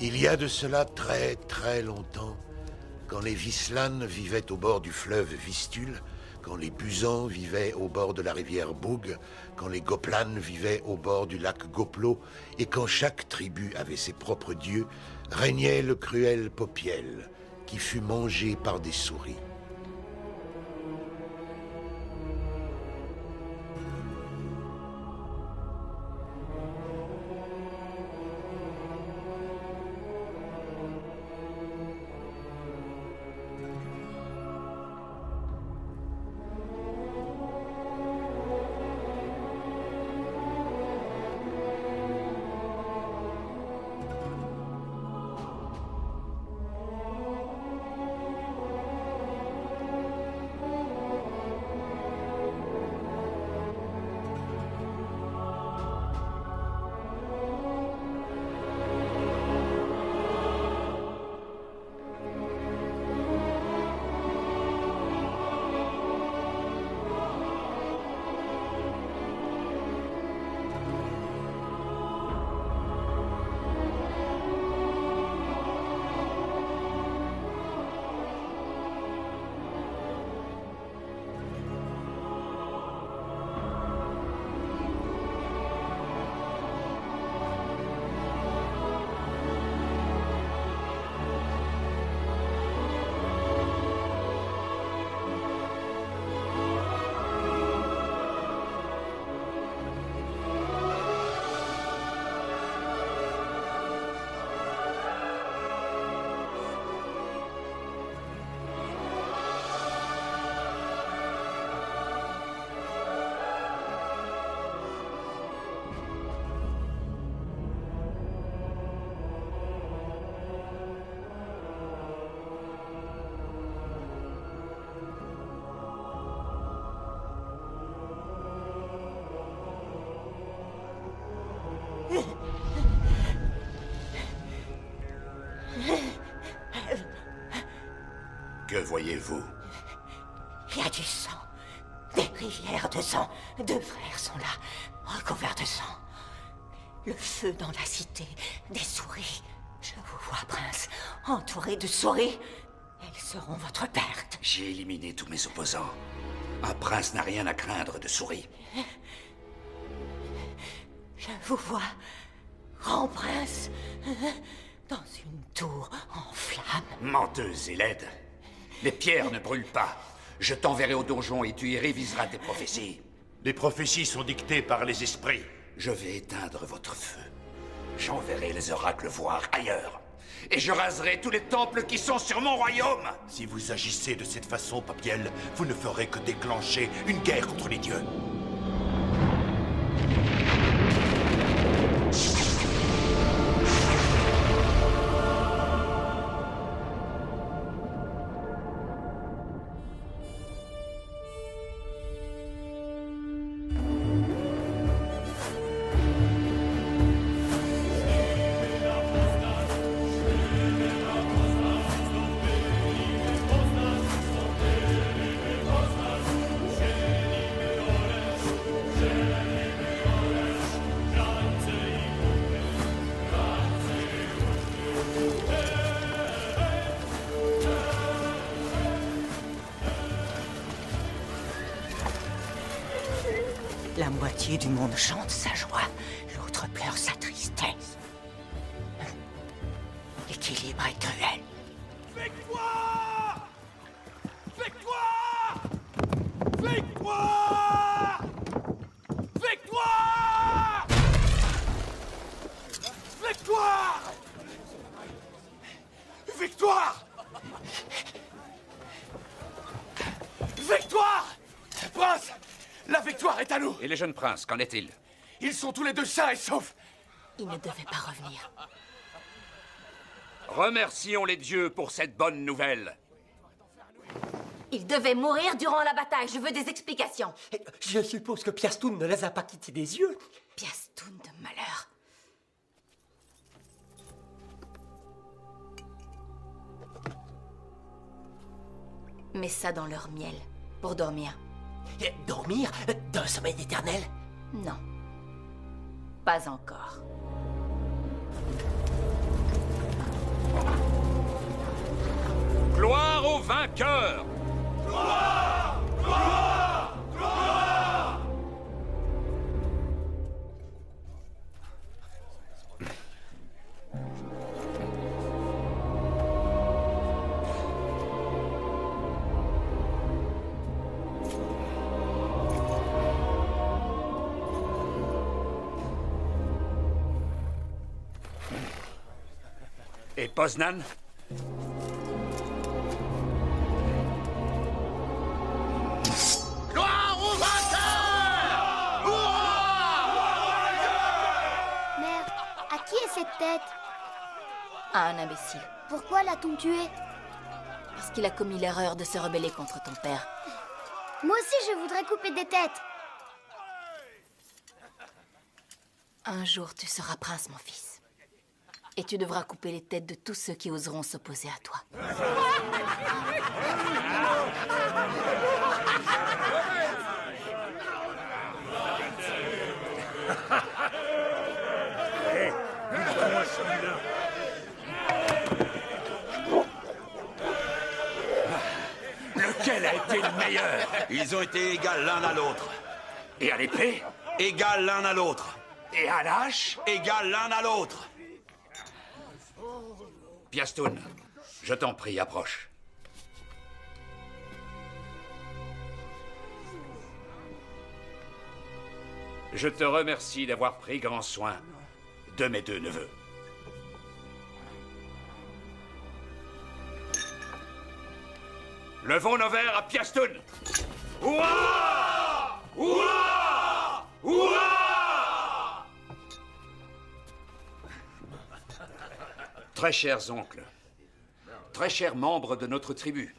Il y a de cela très très longtemps, quand les Vislanes vivaient au bord du fleuve Vistule, quand les Busans vivaient au bord de la rivière Boug, quand les Goplanes vivaient au bord du lac Goplo, et quand chaque tribu avait ses propres dieux, régnait le cruel Popiel, qui fut mangé par des souris. Que voyez-vous? Il y a du sang. Des rivières de sang. Deux frères sont là, recouverts de sang. Le feu dans la cité. Des souris. Je vous vois, prince, entouré de souris. Elles seront votre perte. J'ai éliminé tous mes opposants. Un prince n'a rien à craindre de souris. Je vous vois, grand prince, dans une tour en flammes. Menteuse et laide. Les pierres ne brûlent pas. Je t'enverrai au donjon et tu y réviseras tes prophéties. Les prophéties sont dictées par les esprits. Je vais éteindre votre feu. J'enverrai les oracles voir ailleurs. Et je raserai tous les temples qui sont sur mon royaume. Si vous agissez de cette façon, Popiel, vous ne ferez que déclencher une guerre contre les dieux. La moitié du monde chante sa joie, l'autre pleure sa tristesse. L'équilibre est cruel. Victoire! Victoire! Victoire! Victoire! Victoire! Victoire! Victoire! Prince! La victoire est à nous! Et les jeunes princes, qu'en est-il? Ils sont tous les deux sains et saufs! Il ne devait pas revenir. Remercions les dieux pour cette bonne nouvelle. Il devait mourir durant la bataille. Je veux des explications. Je suppose que Piastoun ne les a pas quittés des yeux. Piastoun de malheur. Mets ça dans leur miel, pour dormir. Dormir d'un sommeil éternel? Non. Pas encore. vainqueur. Et Poznan? Gloire au vainqueur! Mère, à qui est cette tête? À un imbécile. Pourquoi l'a-t-on tué? Parce qu'il a commis l'erreur de se rebeller contre ton père. Moi aussi, je voudrais couper des têtes. Un jour, tu seras prince, mon fils. Et tu devras couper les têtes de tous ceux qui oseront s'opposer à toi. Lequel a été le meilleur? Ils ont été égales l'un à l'autre. Et à l'épée? Égales l'un à l'autre. Et à l'âge? Égales l'un à l'autre. Piastoun, je t'en prie, approche. Je te remercie d'avoir pris grand soin de mes deux neveux. Levons nos verres à Piastoun. Ouah! Ouah! Ouah! Très chers oncles, très chers membres de notre tribu,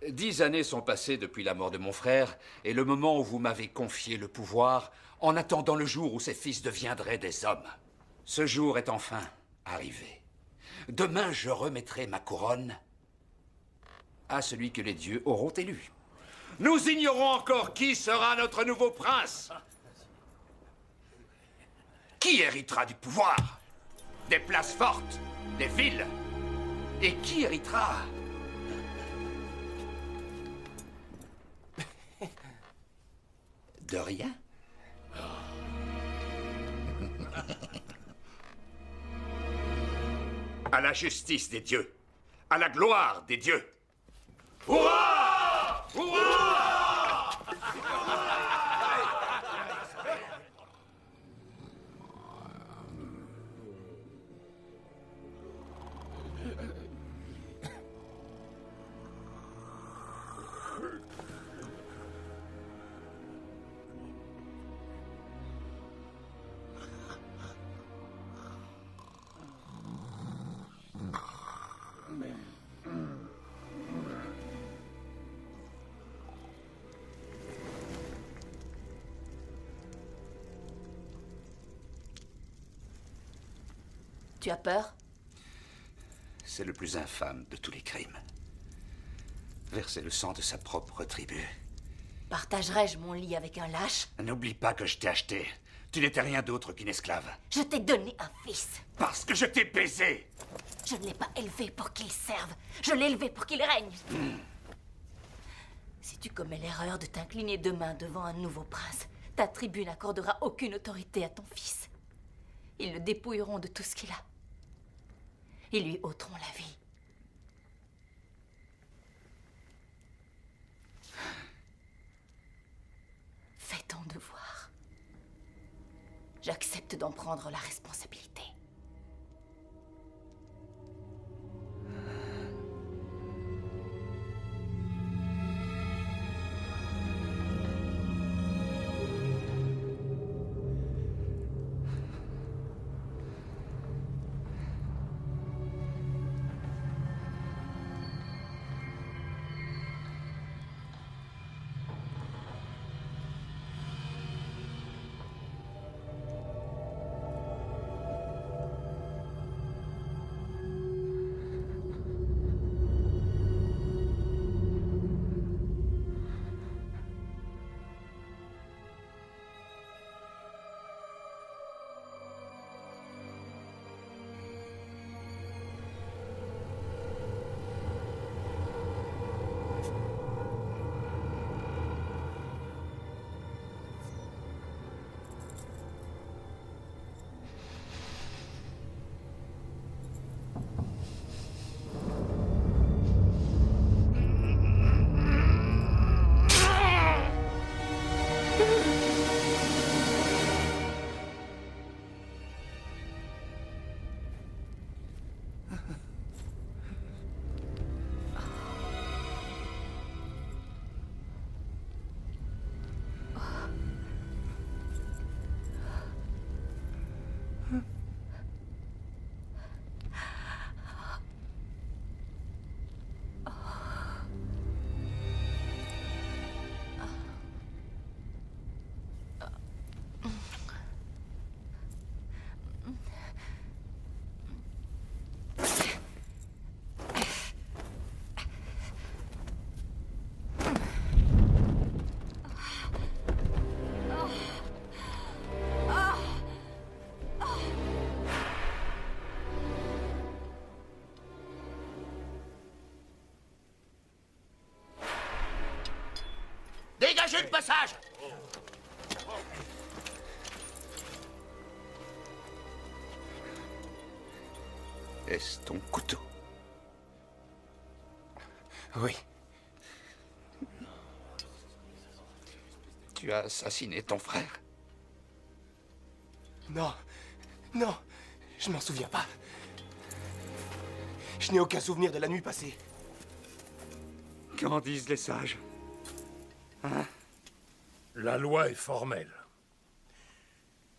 10 années sont passées depuis la mort de mon frère et le moment où vous m'avez confié le pouvoir en attendant le jour où ces fils deviendraient des hommes. Ce jour est enfin arrivé. Demain, je remettrai ma couronne à celui que les dieux auront élu. Nous ignorons encore qui sera notre nouveau prince. Qui héritera du pouvoir, des places fortes, des villes? Et qui héritera de rien? À la justice des dieux, à la gloire des dieux. Hurrah! Hurrah! Tu as peur? C'est le plus infâme de tous les crimes. Verser le sang de sa propre tribu. Partagerais-je mon lit avec un lâche? N'oublie pas que je t'ai acheté. Tu n'étais rien d'autre qu'une esclave. Je t'ai donné un fils. Parce que je t'ai baisé. Je ne l'ai pas élevé pour qu'il serve. Je l'ai élevé pour qu'il règne. Si tu commets l'erreur de t'incliner demain devant un nouveau prince, ta tribu n'accordera aucune autorité à ton fils. Ils le dépouilleront de tout ce qu'il a. Ils lui ôteront la vie. Fais ton devoir. J'accepte d'en prendre la responsabilité. de passage. Est-ce ton couteau? Oui. Tu as assassiné ton frère? Non. Non. Je m'en souviens pas. Je n'ai aucun souvenir de la nuit passée. Qu'en disent les sages? Hein? La loi est formelle.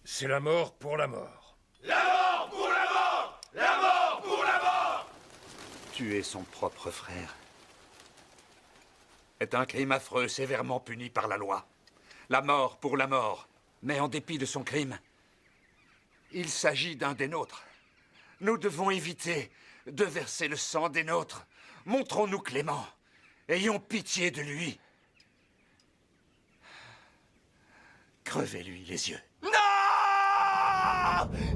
C'est la mort pour la mort. La mort pour la mort! La mort pour la mort! Tuer son propre frère est un crime affreux, sévèrement puni par la loi. La mort pour la mort. Mais en dépit de son crime, il s'agit d'un des nôtres. Nous devons éviter de verser le sang des nôtres. Montrons-nous cléments. Ayons pitié de lui. Crevez-lui les yeux. Non!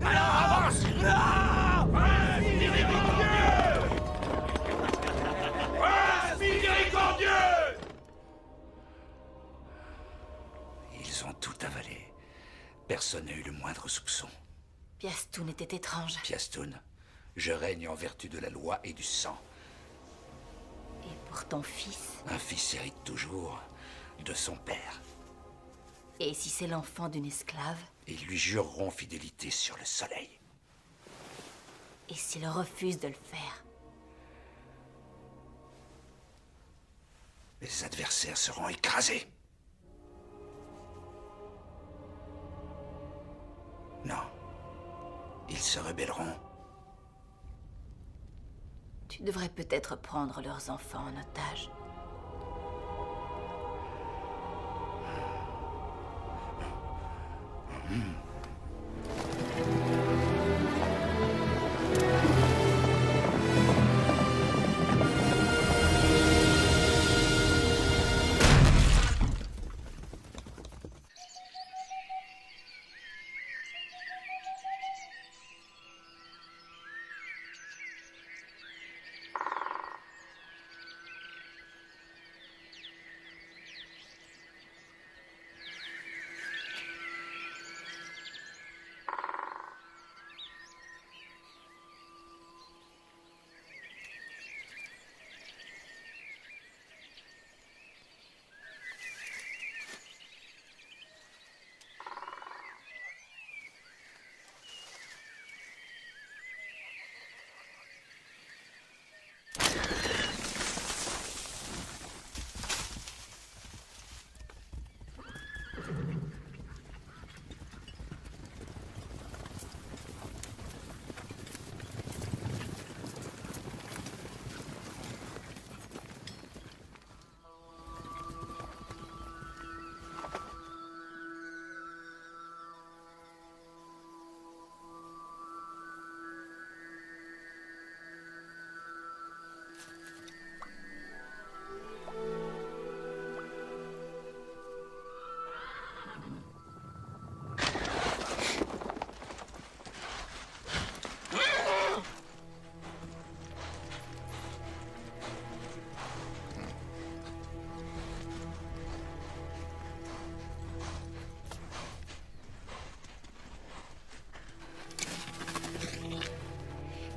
Avance! Non! Miséricordieux! Ils ont tout avalé. Personne n'a eu le moindre soupçon. Piastoun était étrange. Piastoun, je règne en vertu de la loi et du sang. Et pour ton fils? Un fils hérite toujours de son père. Et si c'est l'enfant d'une esclave? Ils lui jureront fidélité sur le soleil. Et s'il refuse de le faire? Les adversaires seront écrasés. Non. Ils se rebelleront. Tu devrais peut-être prendre leurs enfants en otage.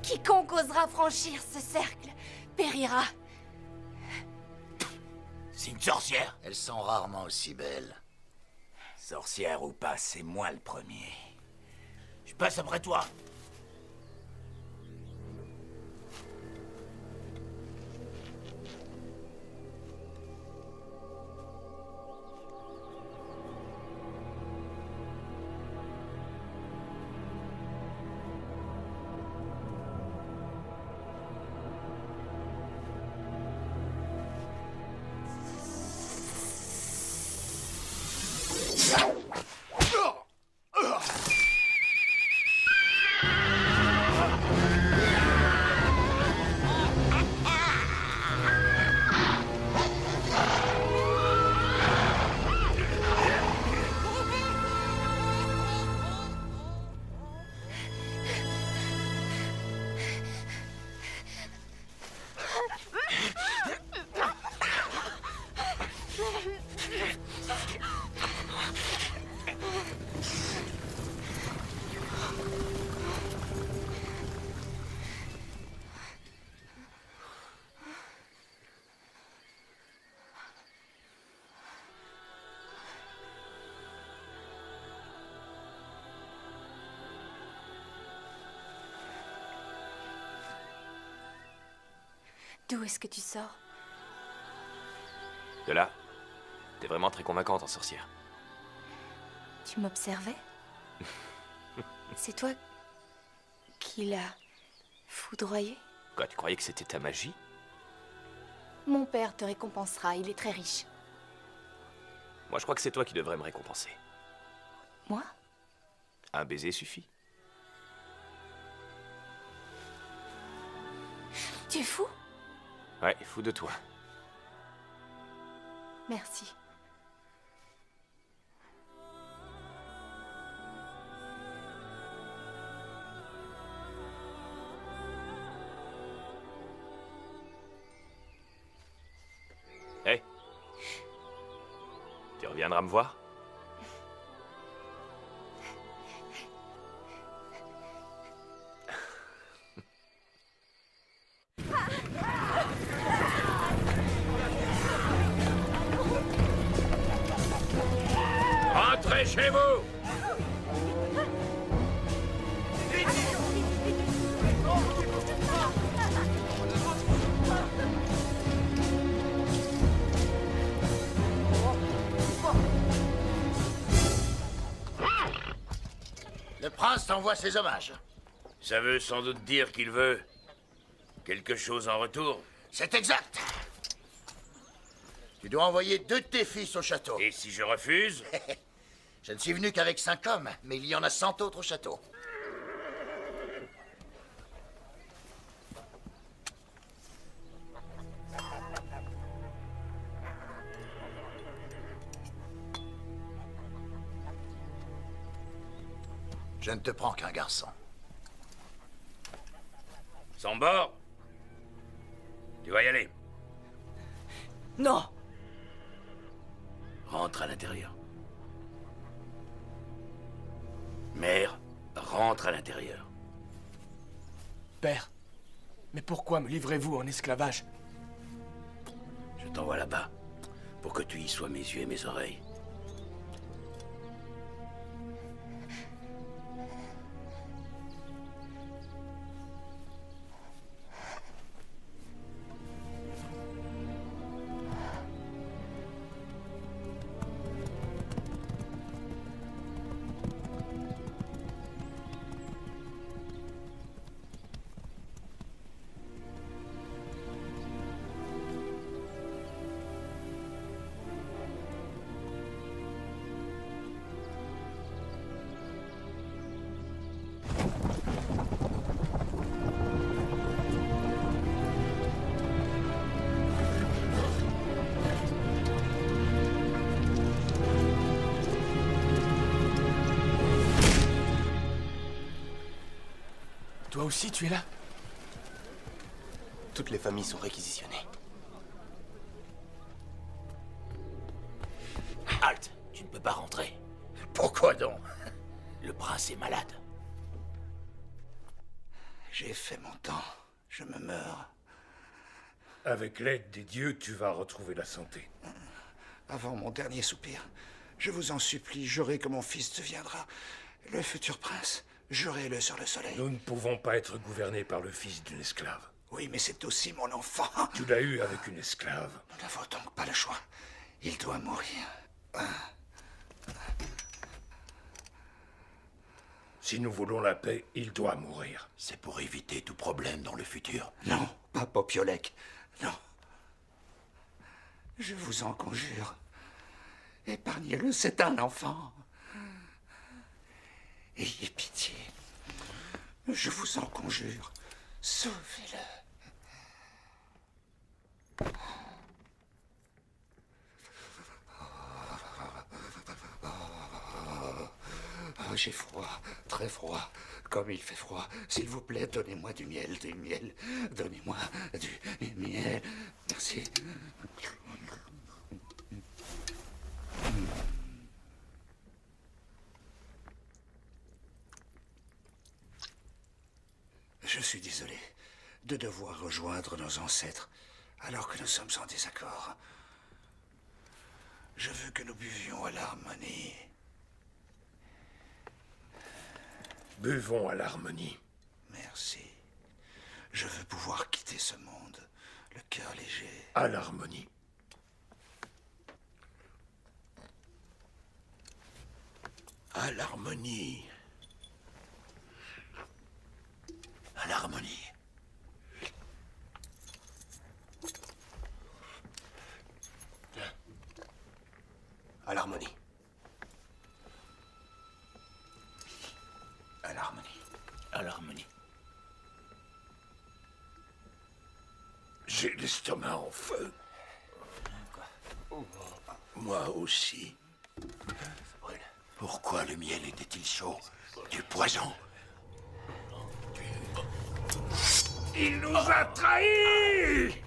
Quiconque osera franchir ce cercle périra. C'est une sorcière. Elles sont rarement aussi belles. Sorcière ou pas, c'est moi le premier. Je passe après toi. D'où est-ce que tu sors? De là, t'es vraiment très convaincante en sorcière. Tu m'observais? C'est toi qui l'as foudroyé? Quoi, tu croyais que c'était ta magie? Mon père te récompensera, il est très riche. Moi, je crois que c'est toi qui devrais me récompenser. Moi? Un baiser suffit. Tu es fou? Ouais, fou de toi. Merci. Hé, tu reviendras me voir? Rentrez chez vous! Le prince t'envoie ses hommages. Ça veut sans doute dire qu'il veut quelque chose en retour. C'est exact. Tu dois envoyer 2 de tes fils au château. Et si je refuse? Je ne suis venu qu'avec 5 hommes, mais il y en a 100 autres au château. Je ne te prends qu'un garçon. Sans bord? Tu vas y aller. Non! Rentre à l'intérieur. Mère, rentre à l'intérieur. Père, mais pourquoi me livrez-vous en esclavage? Je t'envoie là-bas pour que tu y sois mes yeux et mes oreilles. Toi aussi, tu es là? Toutes les familles sont réquisitionnées. Halte! Tu ne peux pas rentrer. Pourquoi donc? Le prince est malade. J'ai fait mon temps. Je me meurs. Avec l'aide des dieux, tu vas retrouver la santé. Avant mon dernier soupir, je vous en supplie, jurez que mon fils deviendra le futur prince. Jurez-le sur le soleil. Nous ne pouvons pas être gouvernés par le fils d'une esclave. Oui, mais c'est aussi mon enfant. Tu l'as eu avec une esclave. Nous n'avons donc pas le choix. Il doit mourir. Si nous voulons la paix, il doit mourir. C'est pour éviter tout problème dans le futur. Non, pas Popiolek. Non. Je vous en conjure. Épargnez-le, c'est un enfant. Ayez pitié. Je vous en conjure. Sauvez-le. Oh, j'ai froid, très froid. Comme il fait froid, s'il vous plaît, donnez-moi du miel, du miel. Donnez-moi du miel. Merci. Je suis désolé de devoir rejoindre nos ancêtres alors que nous sommes en désaccord. Je veux que nous buvions à l'harmonie. Buvons à l'harmonie. Merci. Je veux pouvoir quitter ce monde le cœur léger. À l'harmonie. À l'harmonie. À l'harmonie. À l'harmonie. À l'harmonie. À l'harmonie. J'ai l'estomac en feu. Moi aussi. Pourquoi le miel était-il chaud? Du poison. Il nous a trahis!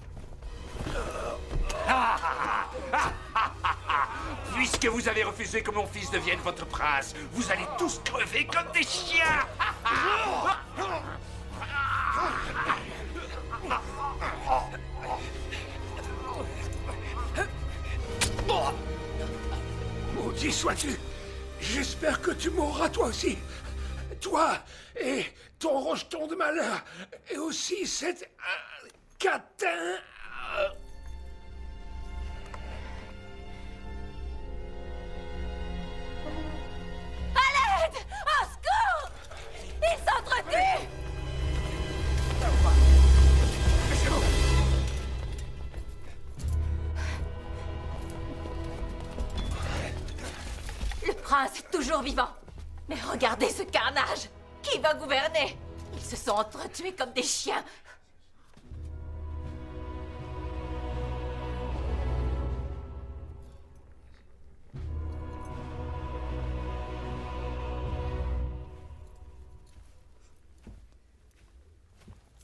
Puisque vous avez refusé que mon fils devienne votre prince, vous allez tous crever comme des chiens. Maudit sois-tu! J'espère que tu mourras toi aussi! Toi et ton rejeton de malheur! Et aussi cet catin! À l'aide! Au secours! Ils s'entretuent! Le prince est toujours vivant. Mais regardez ce carnage! Qui va gouverner? Ils se sont entretués comme des chiens.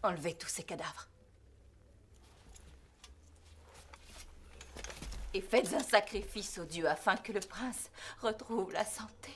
Enlevez tous ces cadavres. Et faites un sacrifice aux dieux afin que le prince retrouve la santé.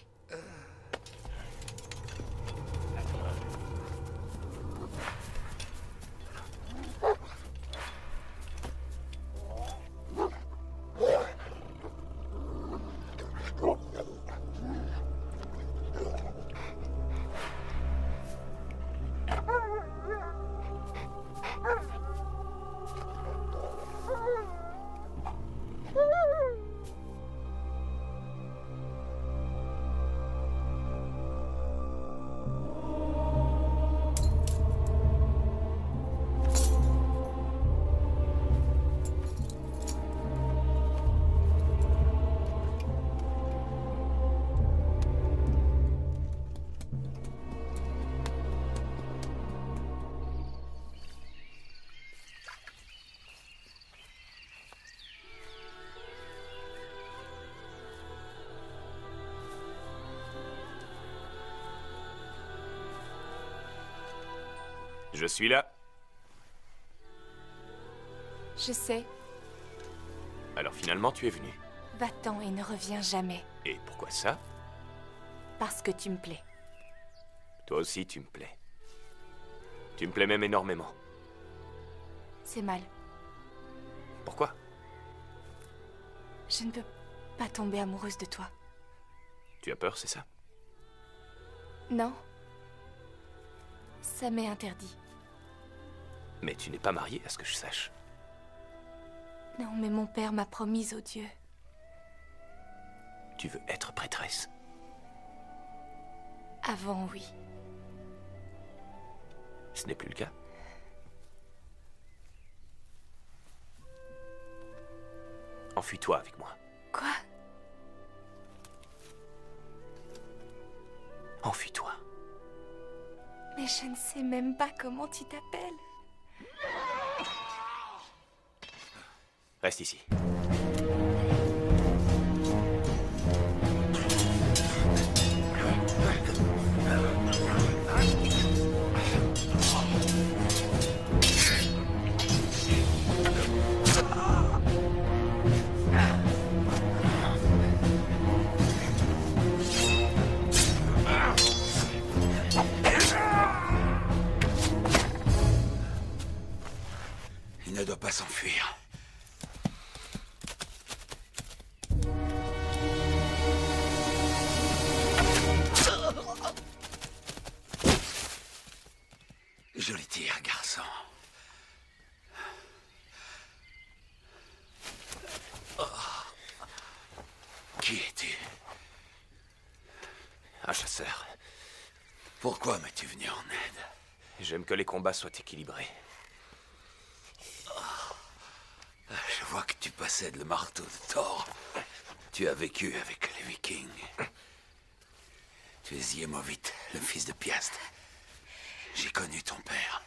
Je suis là. Je sais. Alors finalement, tu es venu. Va-t'en et ne reviens jamais. Et pourquoi ça? Parce que tu me plais. Toi aussi, tu me plais. Tu me plais même énormément. C'est mal. Pourquoi? Je ne peux pas tomber amoureuse de toi. Tu as peur, c'est ça? Non. Ça m'est interdit. Mais tu n'es pas mariée, à ce que je sache. Non, mais mon père m'a promise aux dieux. Tu veux être prêtresse? Avant, oui. Ce n'est plus le cas? Enfuis-toi avec moi. Quoi? Enfuis-toi. Mais je ne sais même pas comment tu t'appelles. Reste ici. Il ne doit pas s'enfuir. Joli tir, garçon. sœur. Pourquoi m'es-tu venu en aide? J'aime que les combats soient équilibrés. Je vois que tu possèdes le marteau de Thor. Tu as vécu avec les Vikings. Tu es Iemovit, le fils de Piast. J'ai connu ton père.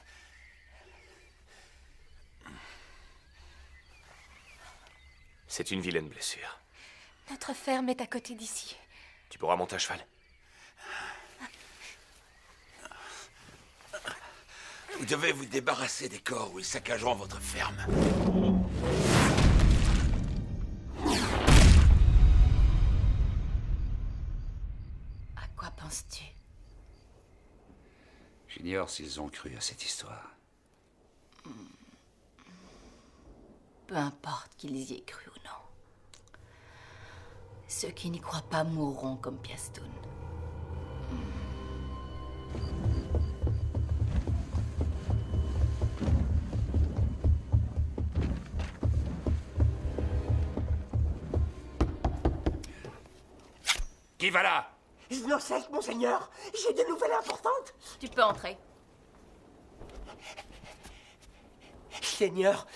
C'est une vilaine blessure. Notre ferme est à côté d'ici. Tu pourras monter à cheval. Vous devez vous débarrasser des corps ou ils saccageront votre ferme. À quoi penses-tu? J'ignore s'ils ont cru à cette histoire. Peu importe qu'ils y aient cru ou non. Ceux qui n'y croient pas mourront comme Piastoun. Qui va là? Znosek, monseigneur, j'ai des nouvelles importantes. Tu peux entrer. Seigneur,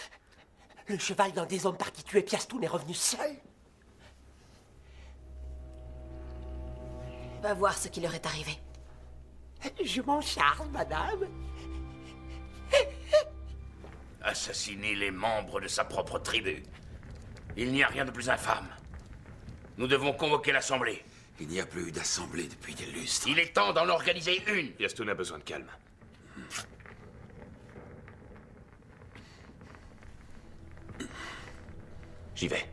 le cheval d'un des hommes partis tuer Piastoun est revenu seul. Va voir ce qui leur est arrivé. Je m'en charge, madame. Assassiner les membres de sa propre tribu. Il n'y a rien de plus infâme. Nous devons convoquer l'assemblée. Il n'y a plus eu d'assemblée depuis des lustres. Il est temps d'en organiser une. Piastoun a besoin de calme. J'y vais.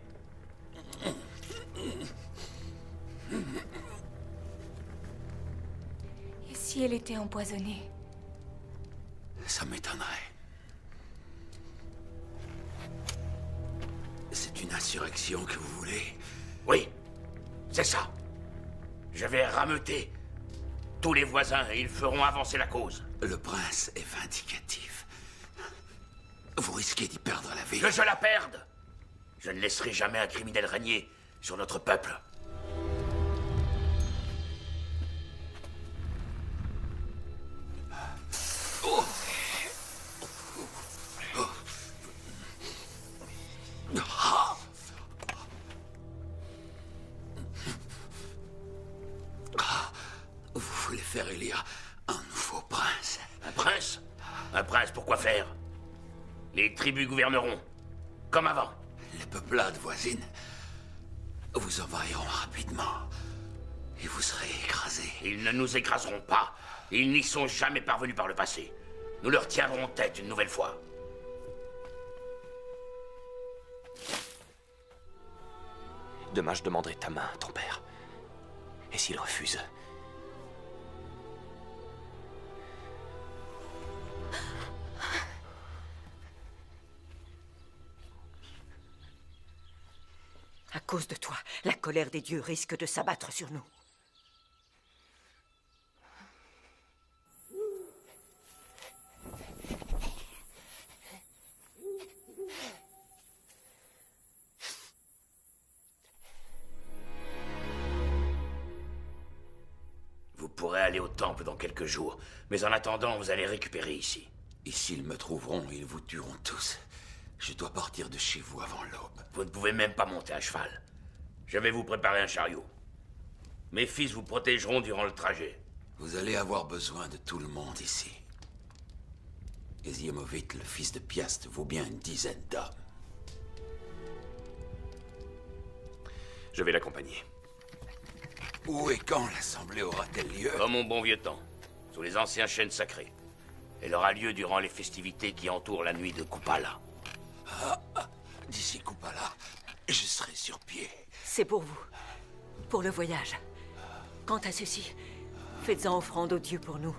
Et si elle était empoisonnée? Ça m'étonnerait. C'est une insurrection que vous voulez? Oui, c'est ça. Je vais rameuter tous les voisins et ils feront avancer la cause. Le prince est vindicatif. Vous risquez d'y perdre la vie. Que je la perde! Je ne laisserai jamais un criminel régner sur notre peuple. Vous voulez faire élire un nouveau prince? Un prince? Un prince, pourquoi faire? Les tribus gouverneront, comme avant. Les peuplades voisines vous envahiront rapidement. Et vous serez écrasés. Ils ne nous écraseront pas. Ils n'y sont jamais parvenus par le passé. Nous leur tiendrons tête une nouvelle fois. Demain, je demanderai ta main à ton père. Et s'il refuse... À cause de toi, la colère des dieux risque de s'abattre sur nous. Vous pourrez aller au temple dans quelques jours, mais en attendant, vous allez récupérer ici. Et s'ils me trouveront, ils vous tueront tous. Je dois partir de chez vous avant l'aube. Vous ne pouvez même pas monter à cheval. Je vais vous préparer un chariot. Mes fils vous protégeront durant le trajet. Vous allez avoir besoin de tout le monde ici. Et Iemovit, le fils de Piast, vaut bien une dizaine d'hommes. Je vais l'accompagner. Où et quand l'assemblée aura-t-elle lieu? Dans mon bon vieux temps, sous les anciens chênes sacrés. Elle aura lieu durant les festivités qui entourent la nuit de Kupala. D'ici Kupala, je serai sur pied. C'est pour vous. Pour le voyage. Quant à ceci, faites-en offrande aux dieux pour nous.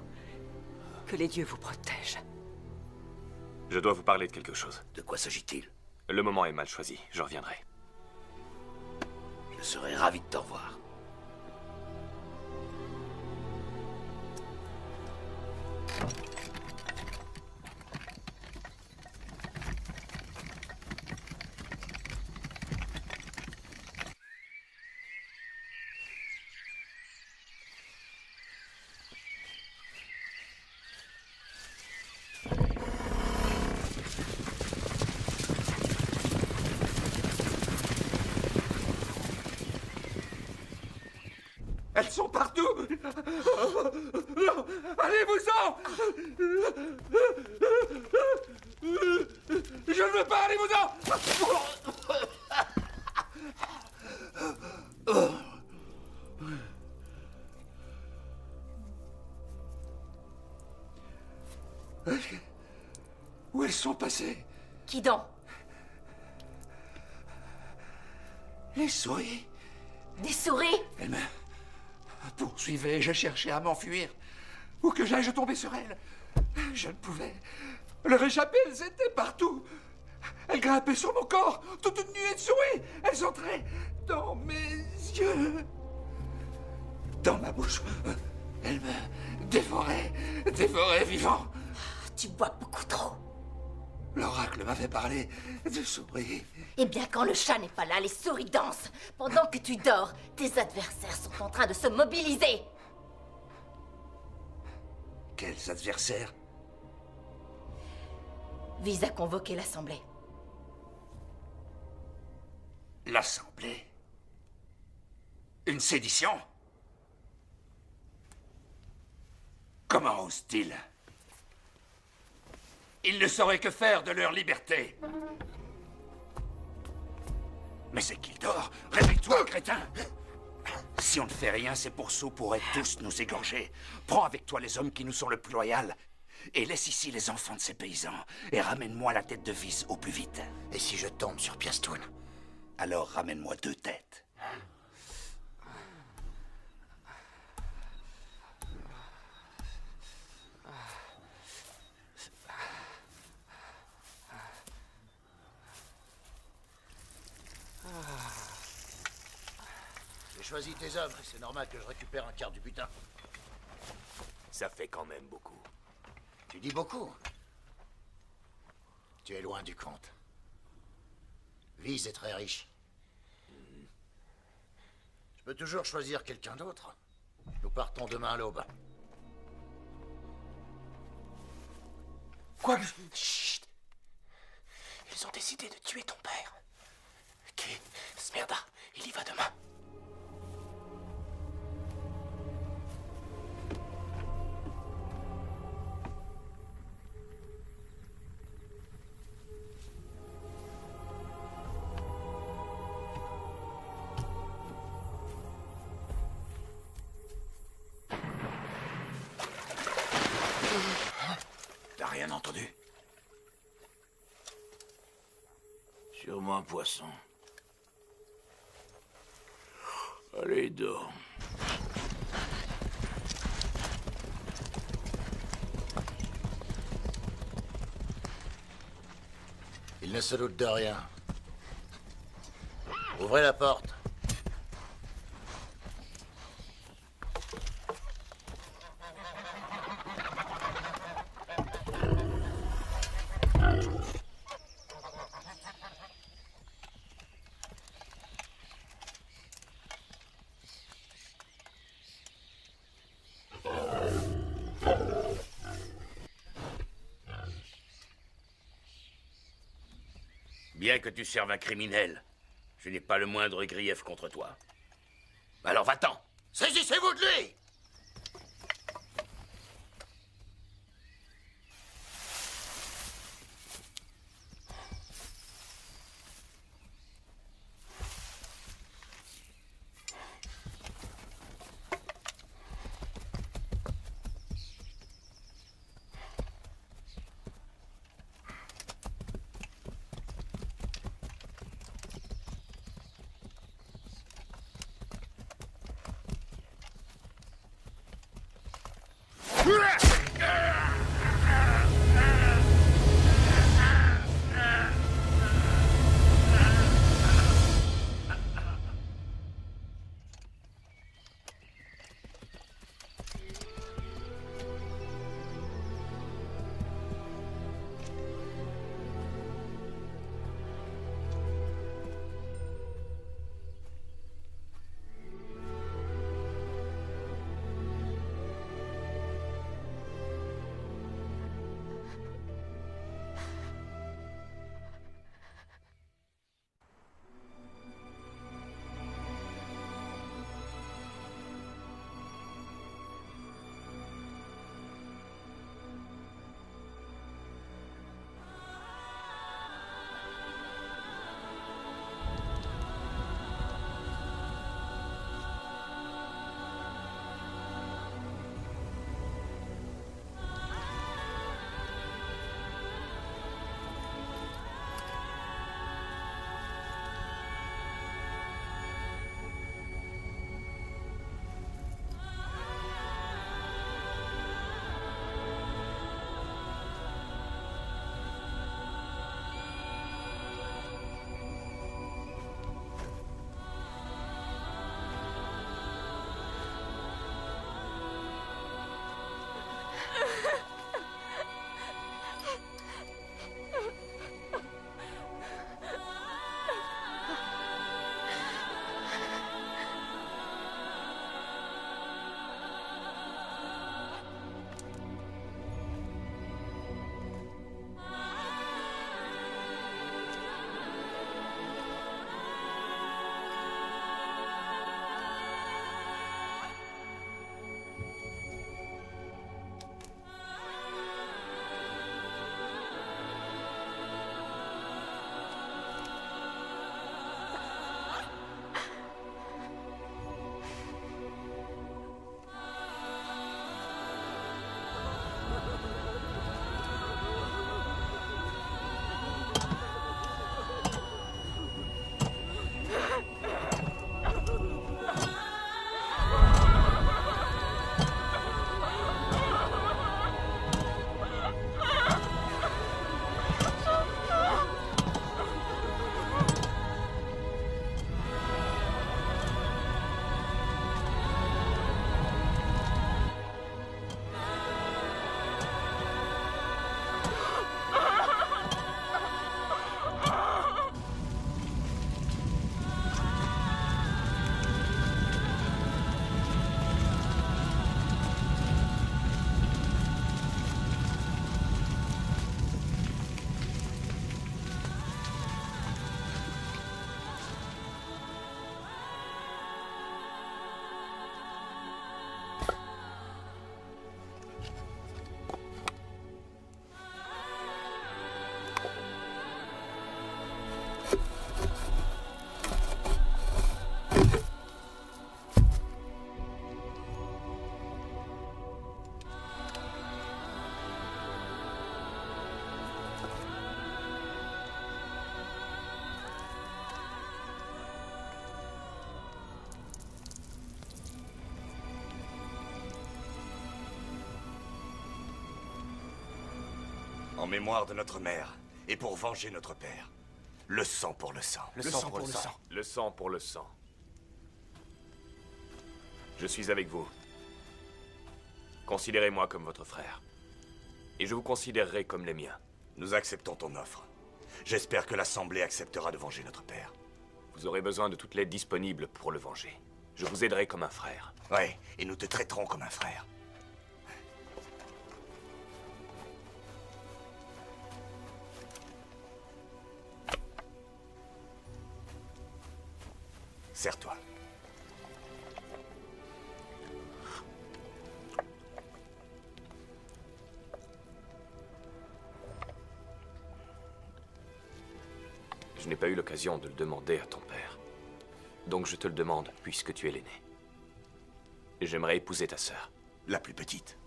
Que les dieux vous protègent. Je dois vous parler de quelque chose. De quoi s'agit-il? Le moment est mal choisi. Je reviendrai. Je serai ravi de te revoir. Elles sont partout. Non, allez-vous-en. Je ne veux pas, allez-vous-en. Où elles sont passées? Qui donc? Les souris. Des souris? Elles me poursuivaient, je cherchais à m'enfuir. Où que j'aille, je tombais sur elles. Je ne pouvais leur échapper, elles étaient partout. Elles grimpaient sur mon corps, toute une nuée de souris. Elles entraient dans mes yeux, dans ma bouche. Elles me dévoraient vivant. Tu bois beaucoup trop. L'oracle m'avait parlé de souris. Eh bien, quand le chat n'est pas là, les souris dansent. Pendant que tu dors, tes adversaires sont en train de se mobiliser. Quels adversaires? Vise à convoquer l'Assemblée. L'Assemblée? Une sédition? Comment osent-ils? Ils ne sauraient que faire de leur liberté. Mais c'est qu'il dort. Réveille-toi, crétin. Si on ne fait rien, ces pourceaux pourraient tous nous égorger. Prends avec toi les hommes qui nous sont le plus loyaux. Et laisse ici les enfants de ces paysans. Et ramène-moi la tête de Vis au plus vite. Et si je tombe sur Piastoun? Alors ramène-moi 2 têtes. J'ai choisi tes hommes, c'est normal que je récupère un quart du butin. Ça fait quand même beaucoup. Tu dis beaucoup. Tu es loin du compte. Vise est très riche. Je peux toujours choisir quelqu'un d'autre. Nous partons demain à l'aube. Quoi? Chut. Ils ont décidé de tuer ton père. Qui? Smerda, il y va demain. T'as rien entendu? Sûrement un poisson. Allez, dors. Il ne se doute de rien. Ouvrez la porte. Bien que tu serves un criminel, je n'ai pas le moindre grief contre toi. Alors va-t'en! Saisissez-vous de lui! En mémoire de notre mère et pour venger notre père. Le sang pour le sang. Le sang pour le sang. Le sang pour le sang. Je suis avec vous. Considérez-moi comme votre frère. Et je vous considérerai comme les miens. Nous acceptons ton offre. J'espère que l'Assemblée acceptera de venger notre père. Vous aurez besoin de toute l'aide disponible pour le venger. Je vous aiderai comme un frère. Ouais, et nous te traiterons comme un frère. Serre-toi. Je n'ai pas eu l'occasion de le demander à ton père. Donc je te le demande, puisque tu es l'aîné. J'aimerais épouser ta sœur. La plus petite.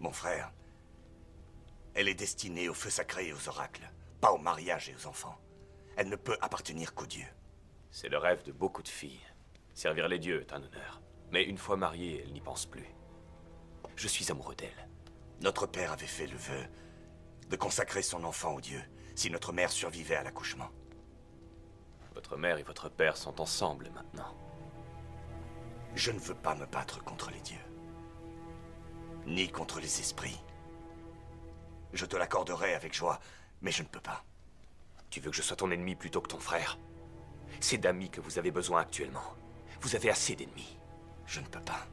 Mon frère, elle est destinée au feu sacré et aux oracles, pas au mariage et aux enfants. Elle ne peut appartenir qu'aux dieux. C'est le rêve de beaucoup de filles. Servir les dieux est un honneur. Mais une fois mariée, elle n'y pense plus. Je suis amoureux d'elle. Notre père avait fait le vœu de consacrer son enfant aux dieux si notre mère survivait à l'accouchement. Votre mère et votre père sont ensemble maintenant. Je ne veux pas me battre contre les dieux. Ni contre les esprits. Je te l'accorderai avec joie, mais je ne peux pas. Tu veux que je sois ton ennemi plutôt que ton frère? C'est d'amis que vous avez besoin actuellement. Vous avez assez d'ennemis. Je ne peux pas.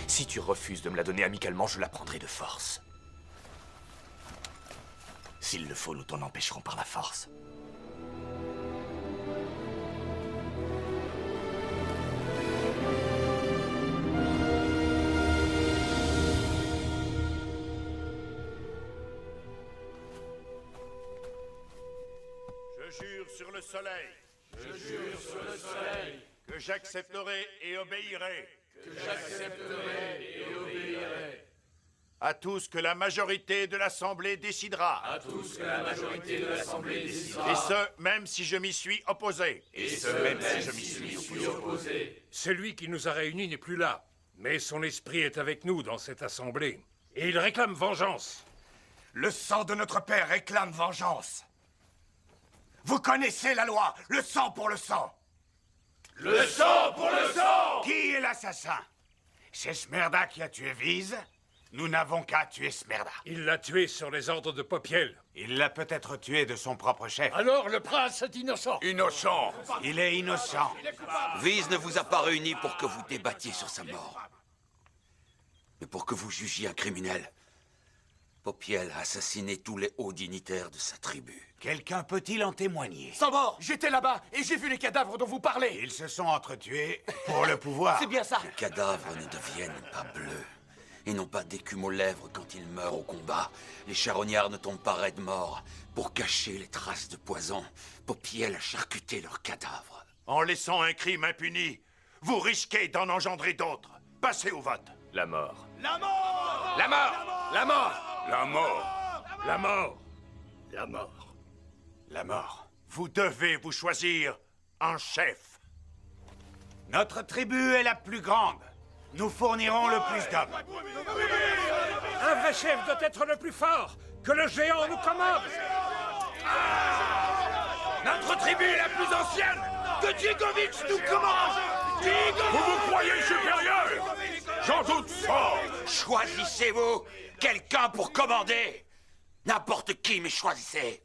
Si tu refuses de me la donner amicalement, je la prendrai de force. S'il le faut, nous t'en empêcherons par la force. Je jure sur le soleil. Je jure sur le soleil. Que j'accepterai et obéirai. Que j'accepterai et obéirai. À tout ce que la majorité de l'Assemblée décidera. À tout ce que la majorité de l'Assemblée décidera. Et ce, même si je m'y suis opposé. Et ce, même si je m'y suis opposé. Celui qui nous a réunis n'est plus là. Mais son esprit est avec nous dans cette Assemblée. Et il réclame vengeance. Le sang de notre père réclame vengeance. Vous connaissez la loi, le sang pour le sang. Le sang pour le sang! Qui est l'assassin? C'est Smerda qui a tué Vise? Nous n'avons qu'à tuer Smerda. Il l'a tué sur les ordres de Popiel. Il l'a peut-être tué de son propre chef. Alors le prince est innocent. Innocent. Il est innocent. Vise ne vous a pas réunis pour que vous débattiez sur sa mort, mais pour que vous jugiez un criminel. Popiel a assassiné tous les hauts dignitaires de sa tribu. Quelqu'un peut-il en témoigner? Sans mort, j'étais là-bas et j'ai vu les cadavres dont vous parlez. Ils se sont entretués pour le pouvoir. C'est bien ça. Les cadavres ne deviennent pas bleus et n'ont pas d'écume aux lèvres quand ils meurent au combat. Les charognards ne tombent pas raides morts. Pour cacher les traces de poison, Popiel a charcuté leurs cadavres. En laissant un crime impuni, vous risquez d'en engendrer d'autres. Passez au vote. La mort. La mort! La mort! La mort! La mort! La mort! La mort! La mort. Vous devez vous choisir un chef. Notre tribu est la plus grande. Nous fournirons le plus d'hommes. Un vrai chef doit être le plus fort. Que le géant nous commande. Notre tribu est la plus ancienne. Que Diegovic nous commande. Vous vous croyez supérieur? J'en doute fort. Choisissez-vous quelqu'un pour commander. N'importe qui, mais choisissez.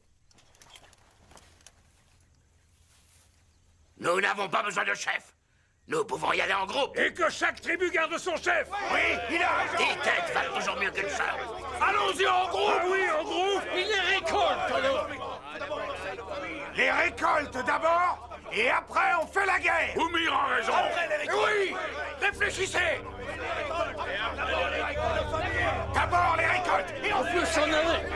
Nous n'avons pas besoin de chef. Nous pouvons y aller en groupe. Et que chaque tribu garde son chef. Oui, il a raison. 10 têtes valent toujours mieux qu'une seule. Allons-y en groupe. Ah oui, en groupe. Il les récolte, alors. Les récoltes d'abord, et après on fait la guerre. Oumir a raison. Oui, réfléchissez. D'abord les récoltes, et On peut s'en aller.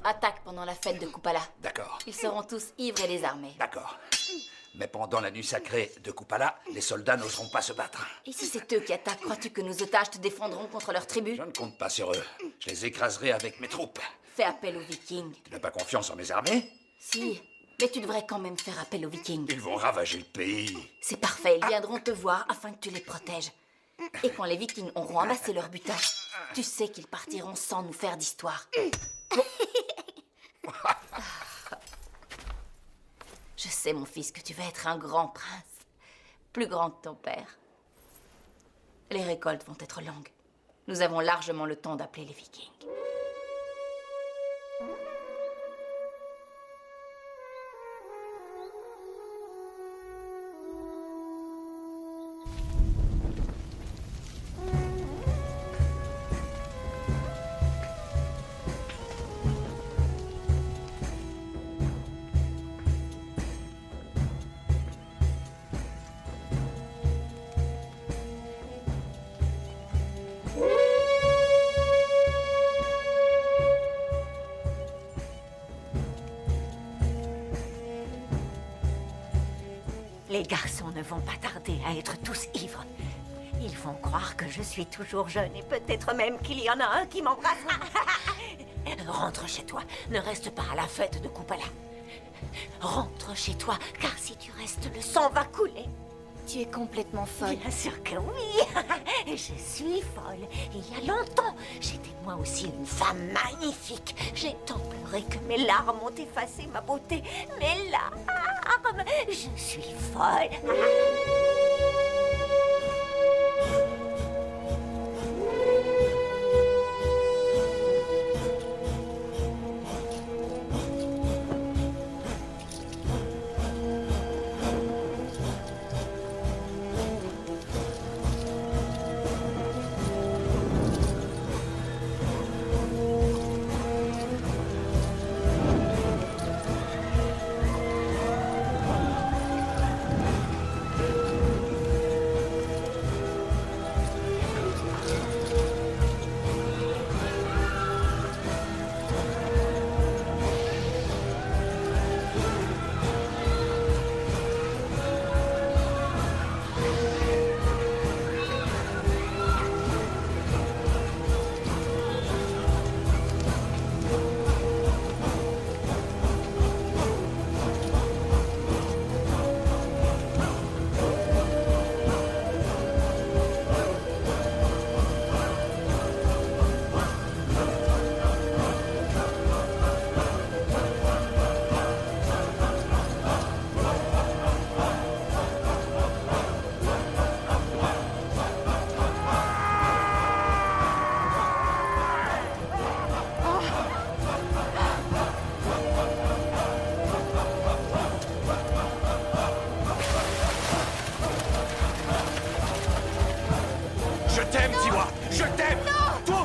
Attaque pendant la fête de Kupala. D'accord, Ils seront tous ivres et désarmés. d'accord. Mais pendant la nuit sacrée de Kupala, les soldats n'oseront pas se battre. Et si c'est eux qui attaquent, crois-tu que nos otages te défendront contre leur tribu? Je ne compte pas sur eux. Je les écraserai avec mes troupes. Fais appel aux Vikings. Tu n'as pas confiance en mes armées? Si, mais tu devrais quand même faire appel aux Vikings. Ils vont ravager le pays. C'est parfait, ils viendront te voir afin que tu les protèges. Et quand les Vikings auront amassé leur butin, tu sais qu'ils partiront sans nous faire d'histoire. Je sais, mon fils, que tu vas être un grand prince. Plus grand que ton père. Les récoltes vont être longues. Nous avons largement le temps d'appeler les Vikings. Les garçons ne vont pas tarder à être tous ivres. Ils vont croire que je suis toujours jeune et peut-être même qu'il y en a un qui m'embrassera. Rentre chez toi, ne reste pas à la fête de Kupala. Rentre chez toi, car si tu restes, le sang va couler. Tu es complètement folle. Bien sûr que oui. Je suis folle. Il y a longtemps, j'étais moi aussi une femme magnifique. J'ai tant pleuré que mes larmes ont effacé ma beauté. Mes larmes. Je suis folle.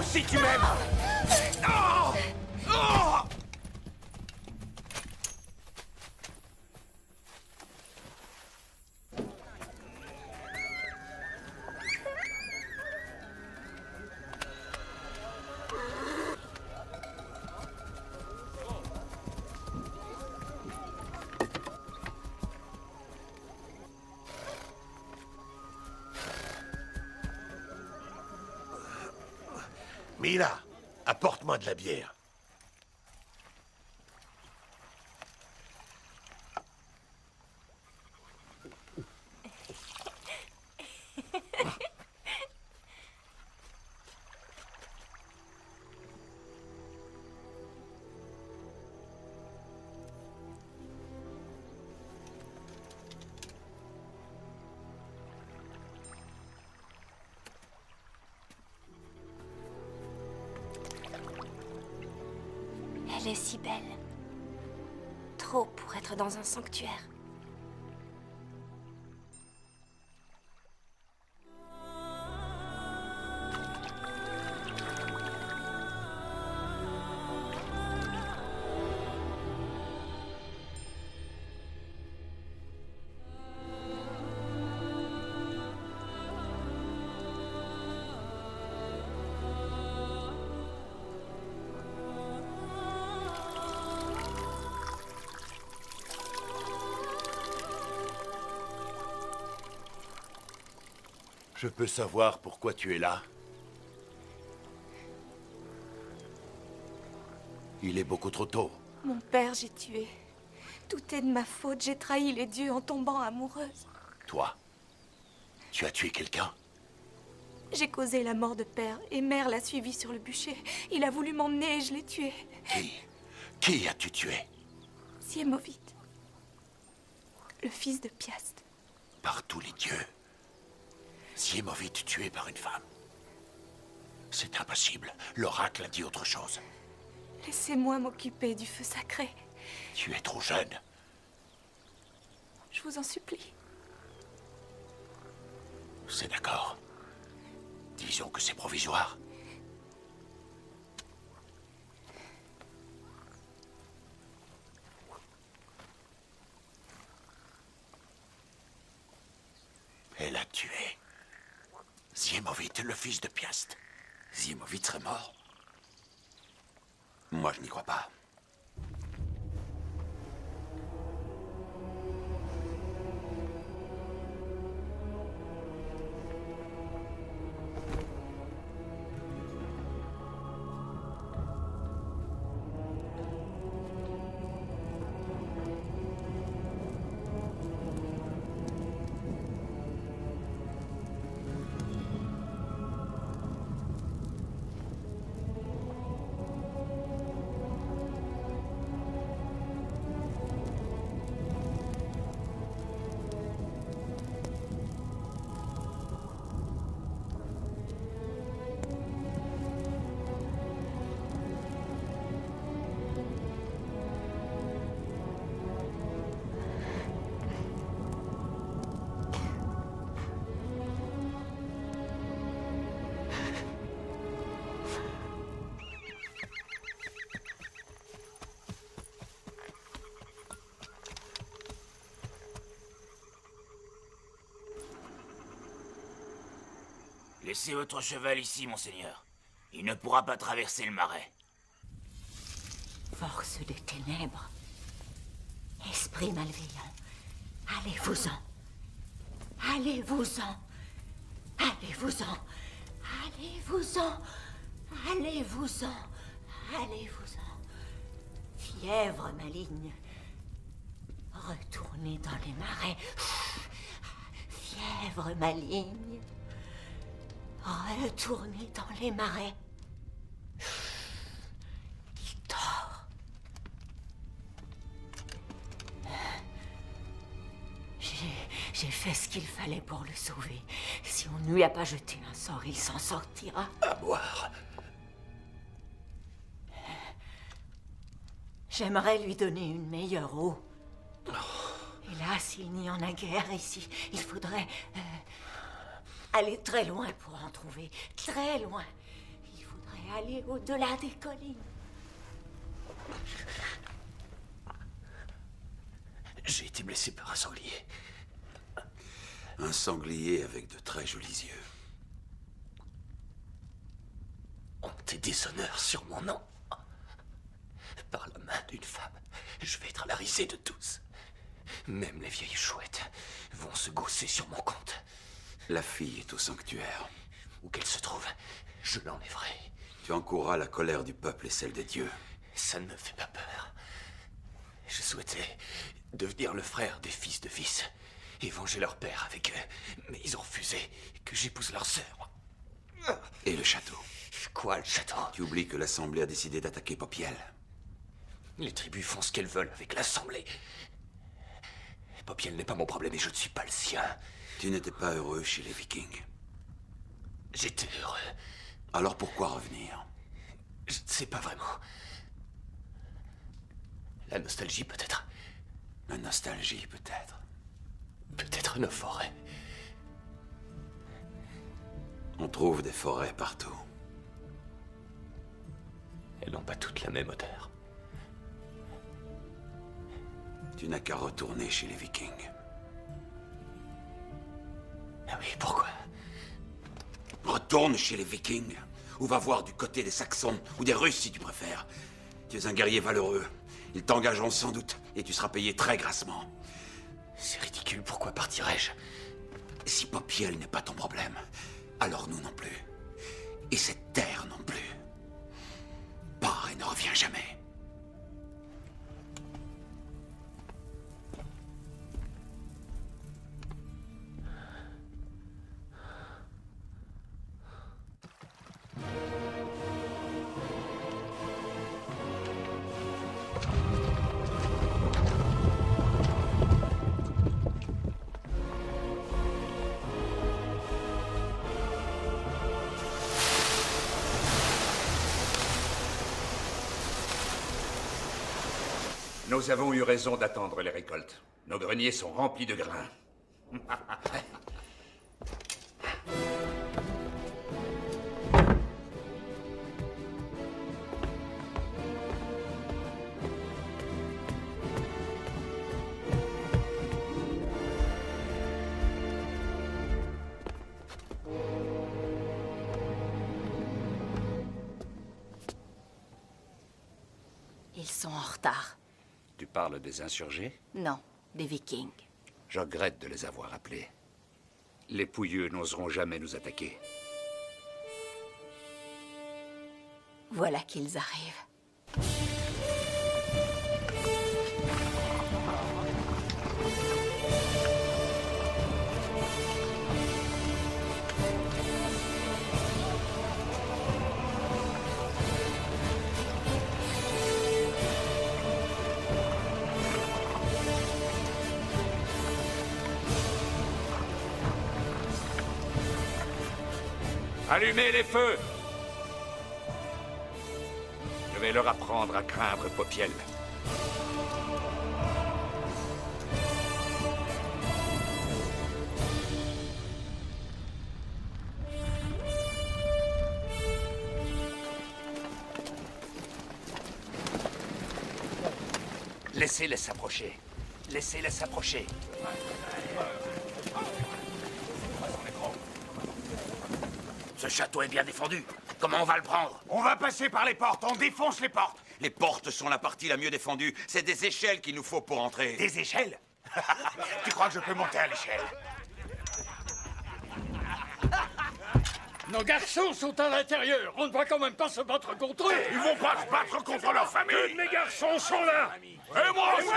Si tu m'aimes. Oh oh Mila, apporte-moi de la bière. Elle est si belle. Trop pour être dans un sanctuaire. Je peux savoir pourquoi tu es là? Il est beaucoup trop tôt. Mon père, j'ai tué. Tout est de ma faute. J'ai trahi les dieux en tombant amoureuse. Toi, tu as tué quelqu'un? J'ai causé la mort de père et mère l'a suivi sur le bûcher. Il a voulu m'emmener et je l'ai tué. Qui as-tu tué? Siemovite, le fils de Piast. Par tous les dieux. Siemovite tué par une femme. C'est impossible. L'oracle a dit autre chose. Laissez-moi m'occuper du feu sacré. Tu es trop jeune. Je vous en supplie. C'est d'accord. Disons que c'est provisoire. Elle a tué Siemovite, le fils de Piast. Siemovite serait mort? Moi, je n'y crois pas. Laissez votre cheval ici, monseigneur. Il ne pourra pas traverser le marais. Force des ténèbres. Esprit malveillant. Allez-vous-en. Allez-vous-en. Allez-vous-en. Allez-vous-en. Allez-vous-en. Allez-vous-en. Fièvre maligne. Retournez dans les marais. Fièvre maligne. Retournez dans les marais. Il dort. J'ai fait ce qu'il fallait pour le sauver. Si on ne lui a pas jeté un sort, il s'en sortira. À boire. J'aimerais lui donner une meilleure eau. Hélas, il n'y en a guère ici. Il faudrait aller très loin pour en trouver. Très loin. Il faudrait aller au-delà des collines. J'ai été blessé par un sanglier. Un sanglier avec de très jolis yeux. On tes déshonneurs sur mon nom. Par la main d'une femme, je vais être à la risée de tous. Même les vieilles chouettes vont se gausser sur mon compte. La fille est au sanctuaire. Où qu'elle se trouve, je l'enlèverai. Tu encourras la colère du peuple et celle des dieux. Ça ne me fait pas peur. Je souhaitais devenir le frère des fils de Vis et venger leur père avec eux. Mais ils ont refusé que j'épouse leur sœur. Et le château? Quoi, le château? Tu oublies que l'Assemblée a décidé d'attaquer Popiel. Les tribus font ce qu'elles veulent avec l'Assemblée. Popiel n'est pas mon problème et je ne suis pas le sien. Tu n'étais pas heureux chez les Vikings? J'étais heureux. Alors pourquoi revenir? Je ne sais pas vraiment. La nostalgie, peut-être. La nostalgie, peut-être. Peut-être nos forêts. On trouve des forêts partout. Elles n'ont pas toutes la même odeur. Tu n'as qu'à retourner chez les Vikings. Ah oui, pourquoi? Retourne chez les Vikings, ou va voir du côté des Saxons, ou des Russes si tu préfères. Tu es un guerrier valeureux. Ils t'engageront sans doute, et tu seras payé très grassement. C'est ridicule, pourquoi partirais-je? Si Popiel n'est pas ton problème, alors nous non plus. Et cette terre non plus. Pars et ne reviens jamais. Nous avons eu raison d'attendre les récoltes. Nos greniers sont remplis de grains. Ils sont en retard. Tu parles des insurgés? Non, des Vikings. Je regrette de les avoir appelés. Les Pouilleux n'oseront jamais nous attaquer. Voilà qu'ils arrivent. Allumez les feux! Je vais leur apprendre à craindre Popiel. Laissez-les s'approcher. Laissez-les s'approcher. Ce château est bien défendu. Comment on va le prendre? On va passer par les portes, on défonce les portes. Les portes sont la partie la mieux défendue. C'est des échelles qu'il nous faut pour entrer. Des échelles? Tu crois que je peux monter à l'échelle? Nos garçons sont à l'intérieur. On ne va quand même pas se battre contre eux. Ils vont pas se battre contre leur famille. Deux de mes garçons sont là. Et moi aussi.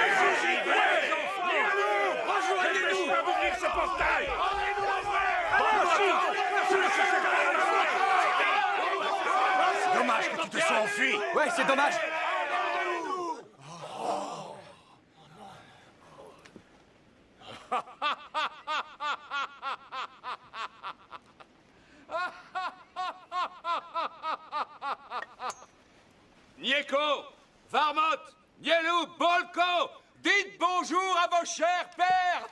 Rejoignez-nous. Je vais ouvrir ce portail. Dommage que tu te sois enfui. Ouais, c'est dommage. Nieko, Varmot, Nielou, Bolko, dites bonjour à vos chers pères.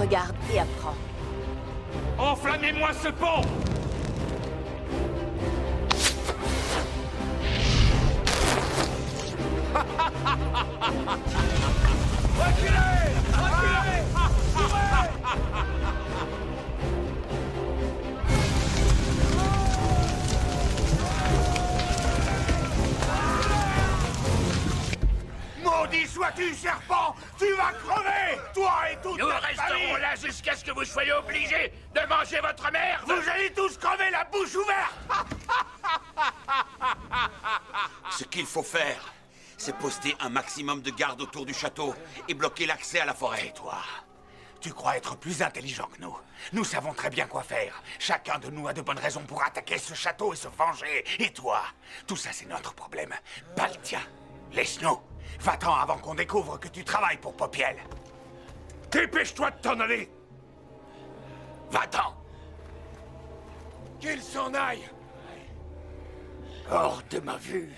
Regarde et apprends. Enflammez-moi ce pont! Reculez! Reculez! Maudit sois-tu, serpent! Tu vas crever! Toi et toute Nous ta resterons famille! là jusqu'à ce que vous soyez obligés de manger votre merde! Vous allez tous crever la bouche ouverte! Ce qu'il faut faire, c'est poster un maximum de gardes autour du château et bloquer l'accès à la forêt. Et toi, tu crois être plus intelligent que nous? Nous savons très bien quoi faire. Chacun de nous a de bonnes raisons pour attaquer ce château et se venger. Et toi, tout ça c'est notre problème. Pas le tien. Laisse-nous. Va-t'en avant qu'on découvre que tu travailles pour Popiel. Dépêche-toi de t'en aller. Va-t'en. Qu'il s'en aille. Hors de ma vue.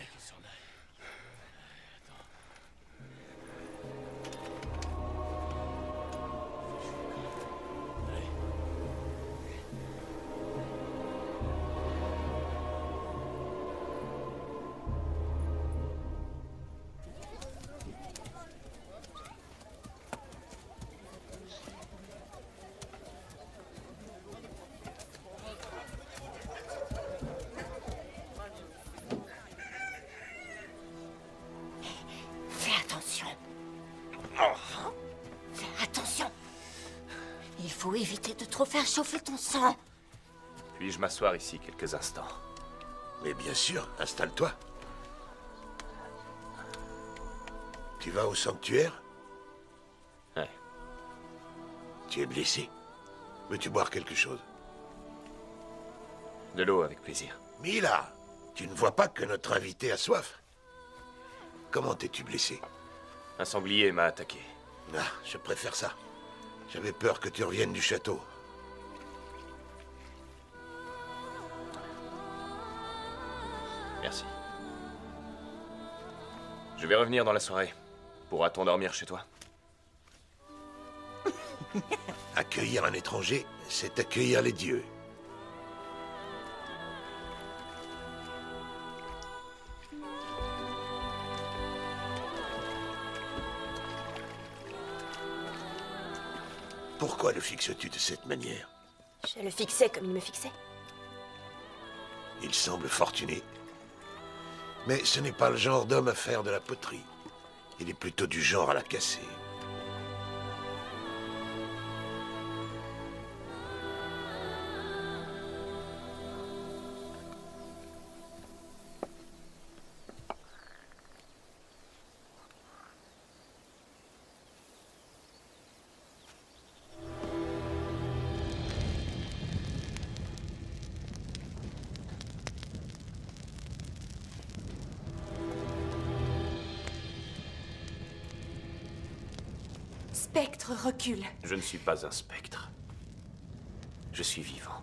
Fais attention. Il faut éviter de trop faire chauffer ton sang. Puis-je m'asseoir ici quelques instants? Mais bien sûr, installe-toi. Tu vas au sanctuaire? Ouais. Tu es blessé. Veux-tu boire quelque chose? De l'eau avec plaisir. Mila, tu ne vois pas que notre invité a soif? Comment t'es-tu blessé? Un sanglier m'a attaqué. Ah, je préfère ça. J'avais peur que tu reviennes du château. Merci. Je vais revenir dans la soirée. Pourra-t-on dormir chez toi? Accueillir un étranger, c'est accueillir les dieux. Pourquoi le fixes-tu de cette manière? Je le fixais comme il me fixait. Il semble fortuné. Mais ce n'est pas le genre d'homme à faire de la poterie. Il est plutôt du genre à la casser. Spectre, recule. Je ne suis pas un spectre. Je suis vivant.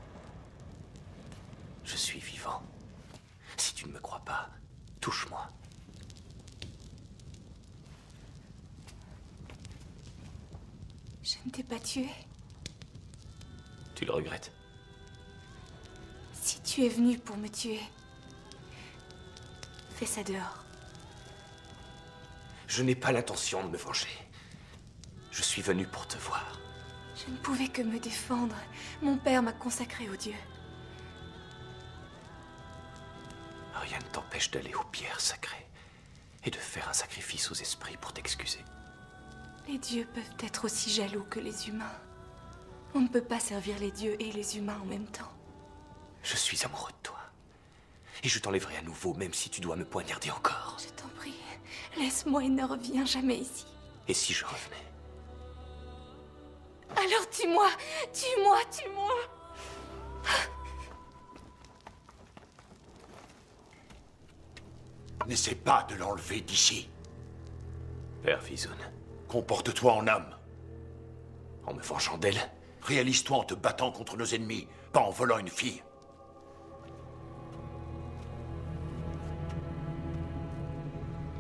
Je suis vivant. Si tu ne me crois pas, touche-moi. Je ne t'ai pas tué. Tu le regrettes? Si tu es venu pour me tuer, fais ça dehors. Je n'ai pas l'intention de me venger. Je suis venu pour te voir. Je ne pouvais que me défendre. Mon père m'a consacré aux dieux. Rien ne t'empêche d'aller aux pierres sacrées et de faire un sacrifice aux esprits pour t'excuser. Les dieux peuvent être aussi jaloux que les humains. On ne peut pas servir les dieux et les humains en même temps. Je suis amoureux de toi. Et je t'enlèverai à nouveau, même si tu dois me poignarder encore. Je t'en prie, laisse-moi et ne reviens jamais ici. Et si je revenais? Alors tue-moi! Tue-moi! Tue-moi! N'essaie pas de l'enlever d'ici. Père Fizoun. Comporte-toi en homme. En me vengeant d'elle? Réalise-toi en te battant contre nos ennemis, pas en volant une fille.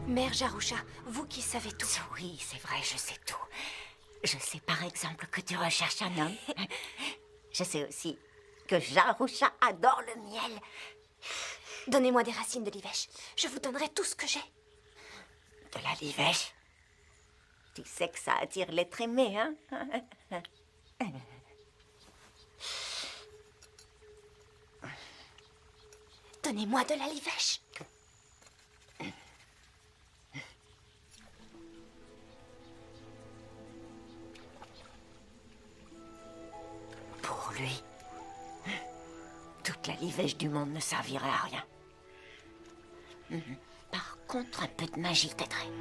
Mère Jarusha, vous qui savez tout. Oui, c'est vrai, je sais tout. Je sais par exemple que tu recherches un homme. Je sais aussi que Jarusha adore le miel. Donnez-moi des racines de l'ivèche. Je vous donnerai tout ce que j'ai. De la livèche? Tu sais que ça attire l'être aimé, hein? Donnez-moi de la livèche. Pour lui, toute la livèche du monde ne servirait à rien. Par contre, un peu de magie t'aiderait.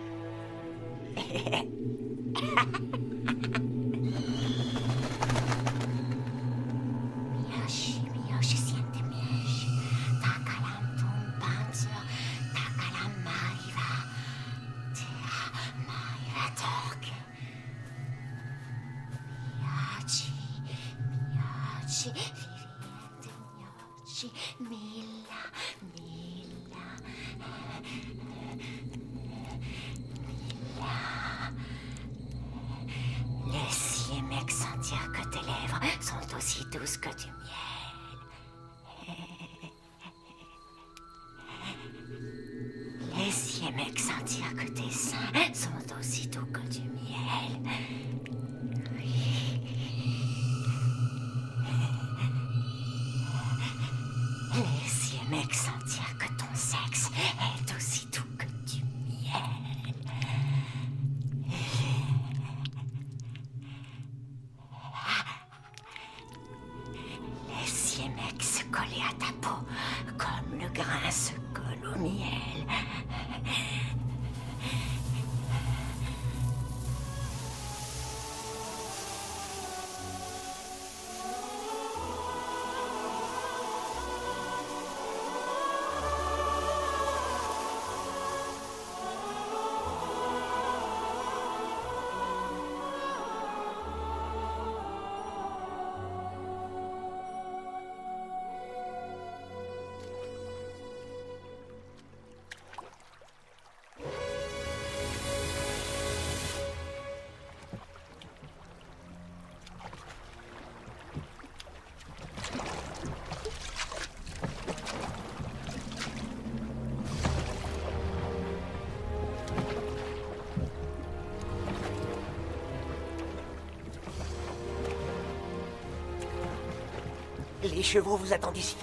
Miyoshi, Miyoshi, siente miyoshi. Takalam tumbanzo, takalam maiva. Tia maiva torque. Miyoshi, Miyoshi, viviente Miyoshi, Mila, Mila. Laisse Yemek sentir que tes lèvres sont aussi douces que du miel. Laisse Yemek sentir que tes seins sont aussi doux que du miel. Laisse Yemek sentir que ton sexe est aussi doux que du miel. Les chevaux vous attendent ici.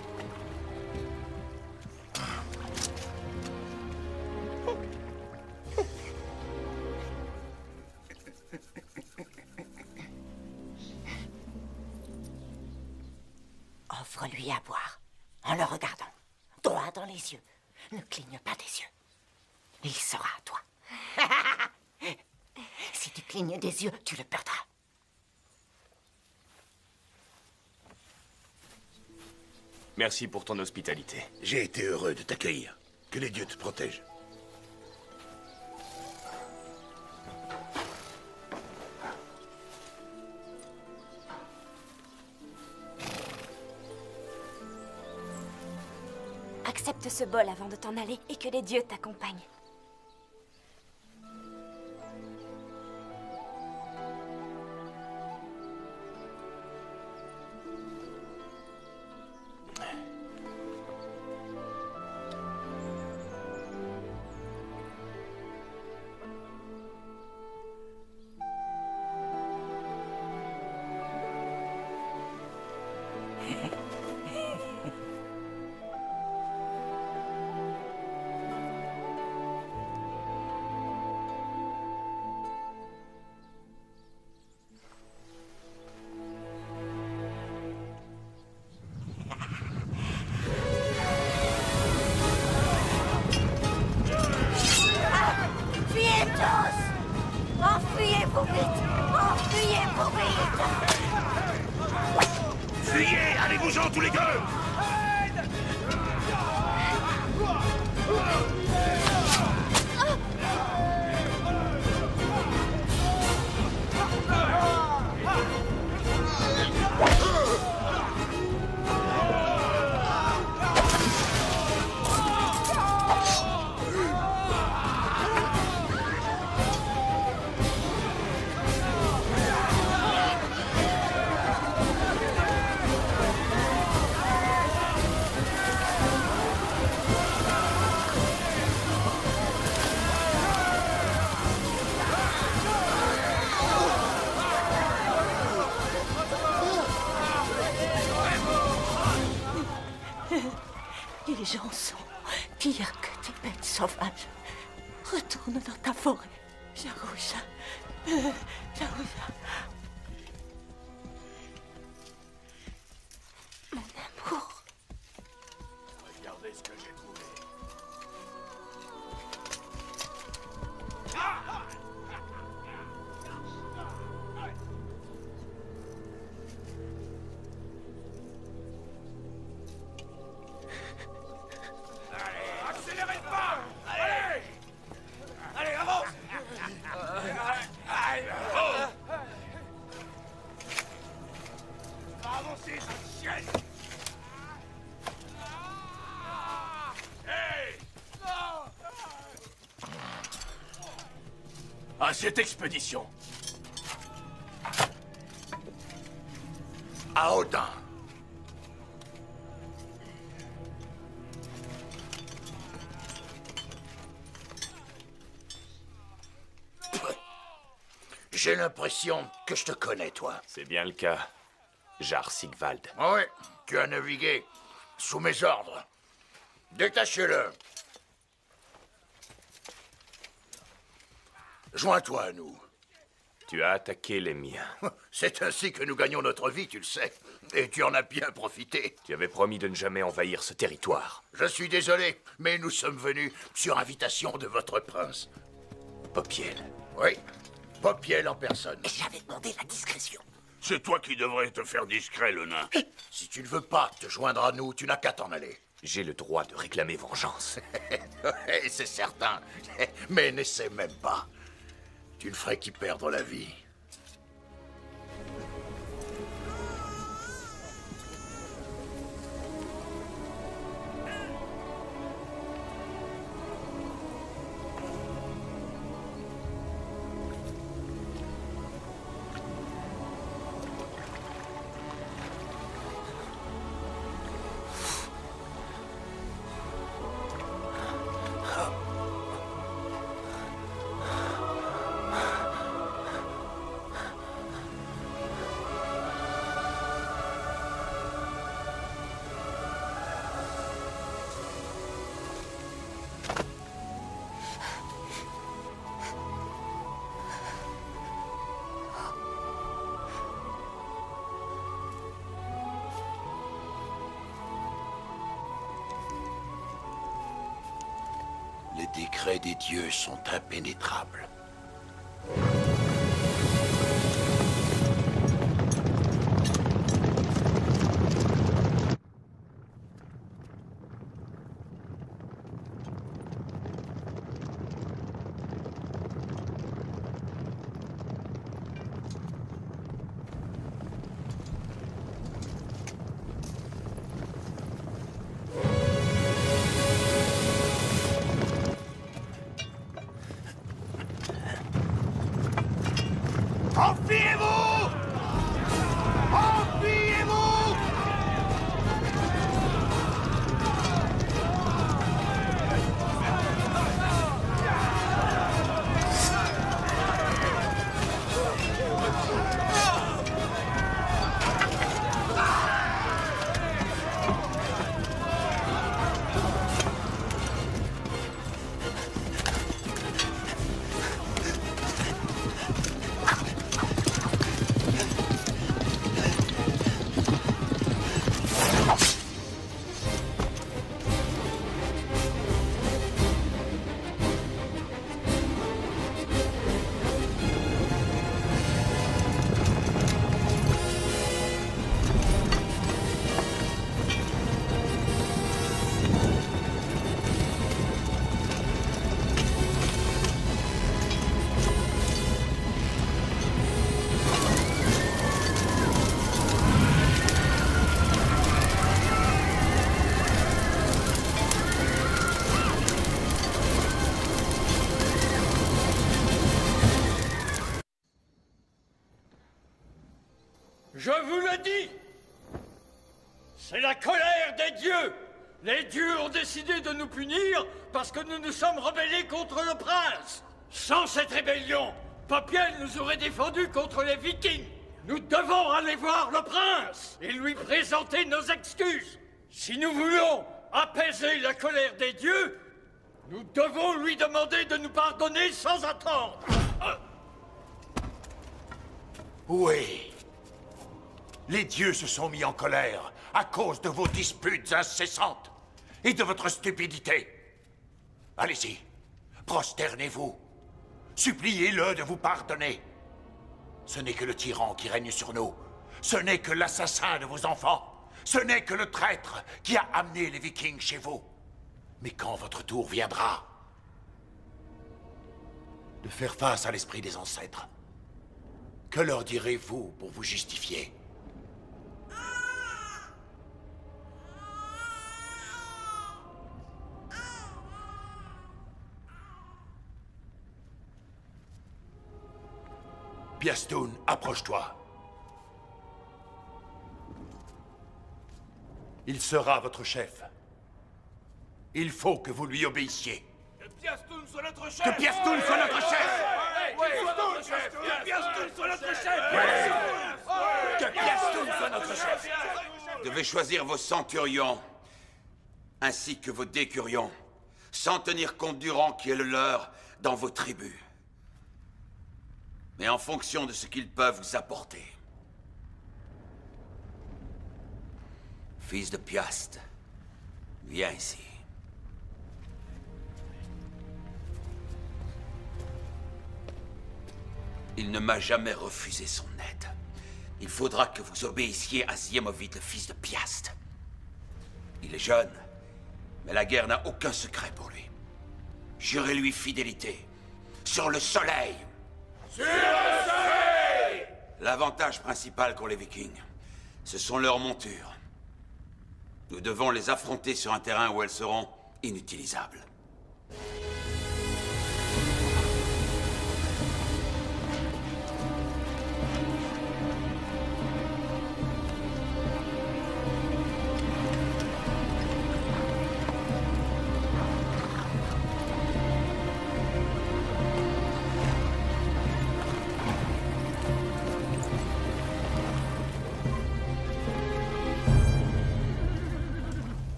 Offre-lui à boire, en le regardant, droit dans les yeux. Ne cligne pas des yeux. Il sera à toi. Si tu clignes des yeux, tu le perdras. Merci pour ton hospitalité. J'ai été heureux de t'accueillir. Que les dieux te protègent. Accepte ce bol avant de t'en aller et que les dieux t'accompagnent. Fuyez tous! Enfuyez-vous vite! Enfuyez-vous vite! Fuyez! Allez-vous-en tous les deux! Les gens sont pires que des bêtes sauvages. Retourne dans ta forêt, Jarouja. Jarouja. Mon amour. Regardez ce que j'ai trouvé. Accélérez le pas! Allez! Allez, avance! Oh! Avancez, cette chienne! Hey! À cette expédition. À Odin. J'ai l'impression que je te connais, toi. C'est bien le cas, Jarl Sigvald. Oui, tu as navigué sous mes ordres. Détachez-le. Joins-toi à nous. Tu as attaqué les miens. C'est ainsi que nous gagnons notre vie, tu le sais. Et tu en as bien profité. Tu avais promis de ne jamais envahir ce territoire. Je suis désolé, mais nous sommes venus sur invitation de votre prince. Popiel. Oui, Popiel en personne. J'avais demandé la discrétion. C'est toi qui devrais te faire discret, le nain. Si tu ne veux pas te joindre à nous, tu n'as qu'à t'en aller. J'ai le droit de réclamer vengeance. C'est certain. Mais n'essaie même pas. Tu ne ferais qu'y perdre la vie. Les décrets des dieux sont impénétrables. Enfuyez-vous! Enfuyez-vous! Je vous le dis, c'est la colère des dieux. Les dieux ont décidé de nous punir parce que nous nous sommes rebellés contre le prince. Sans cette rébellion, Popiel nous aurait défendus contre les Vikings. Nous devons aller voir le prince et lui présenter nos excuses. Si nous voulons apaiser la colère des dieux, nous devons lui demander de nous pardonner sans attendre. Oui. Les dieux se sont mis en colère à cause de vos disputes incessantes et de votre stupidité. Allez-y, prosternez-vous. Suppliez-le de vous pardonner. Ce n'est que le tyran qui règne sur nous. Ce n'est que l'assassin de vos enfants. Ce n'est que le traître qui a amené les Vikings chez vous. Mais quand votre tour viendra de faire face à l'esprit des ancêtres, que leur direz-vous pour vous justifier? Piastoun, approche-toi. Il sera votre chef. Il faut que vous lui obéissiez. Que Piastoun soit notre chef! Que Piastoun soit notre chef! Que Piastoun soit notre chef! Que Piastoun soit notre chef! Vous devez choisir vos centurions, ainsi que vos décurions, sans tenir compte du rang qui est le leur dans vos tribus, mais en fonction de ce qu'ils peuvent vous apporter. Fils de Piast, viens ici. Il ne m'a jamais refusé son aide. Il faudra que vous obéissiez à Ziemovid, le fils de Piast. Il est jeune, mais la guerre n'a aucun secret pour lui. Jurez-lui fidélité. Sur le soleil! Sur le soleil! L'avantage principal qu'ont les Vikings, ce sont leurs montures. Nous devons les affronter sur un terrain où elles seront inutilisables.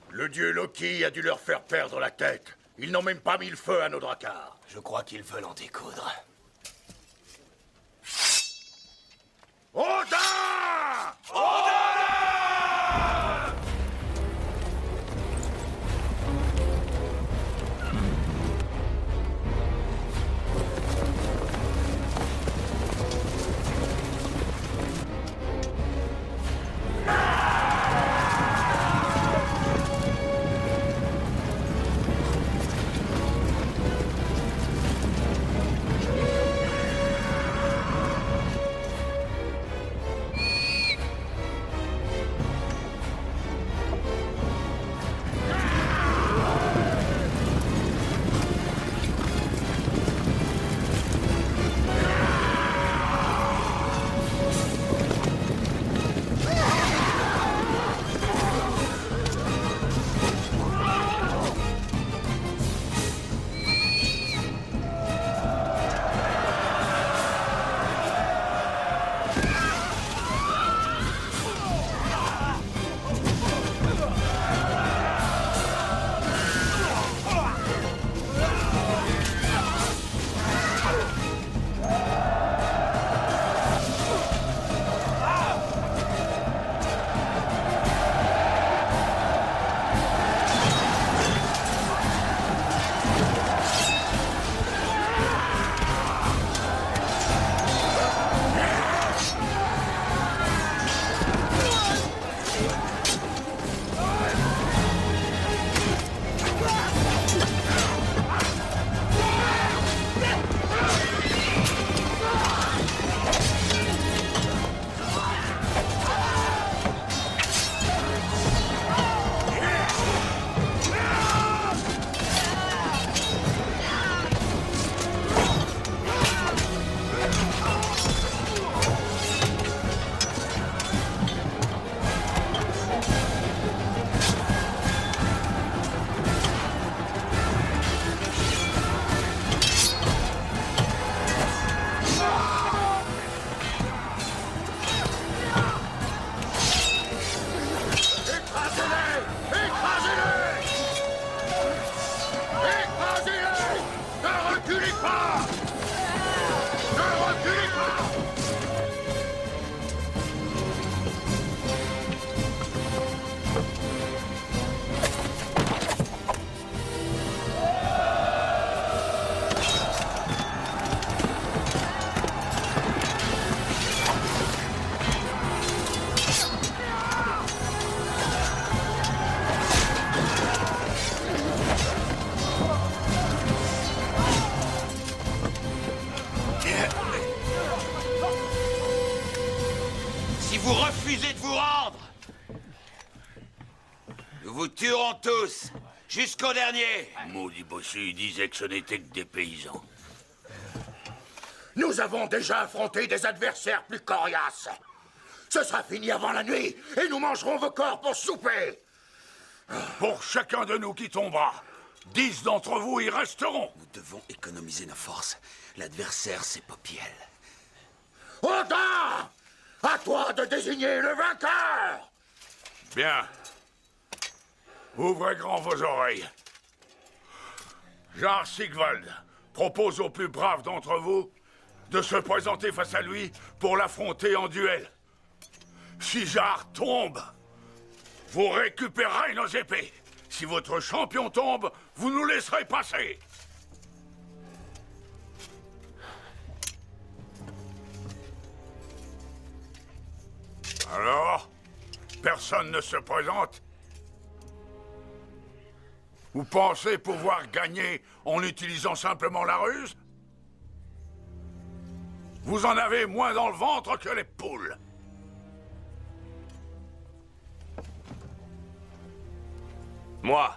Le dieu Loki a dû leur faire perdre la tête. Ils n'ont même pas mis le feu à nos dracars. Je crois qu'ils veulent en découdre. Odin! vous tuerons tous, jusqu'au dernier. Maudit bossu, il disait que ce n'était que des paysans. Nous avons déjà affronté des adversaires plus coriaces. Ce sera fini avant la nuit, et nous mangerons vos corps pour souper. Pour chacun de nous qui tombera, 10 d'entre vous y resteront. Nous devons économiser nos forces. L'adversaire, c'est Popiel. Odin! À toi de désigner le vainqueur! Bien. Ouvrez grand vos oreilles. Jarl Sigvald propose aux plus braves d'entre vous de se présenter face à lui pour l'affronter en duel. Si Jarl tombe, vous récupérerez nos épées. Si votre champion tombe, vous nous laisserez passer. Alors, personne ne se présente? Vous pensez pouvoir gagner en utilisant simplement la ruse? Vous en avez moins dans le ventre que les poules. Moi.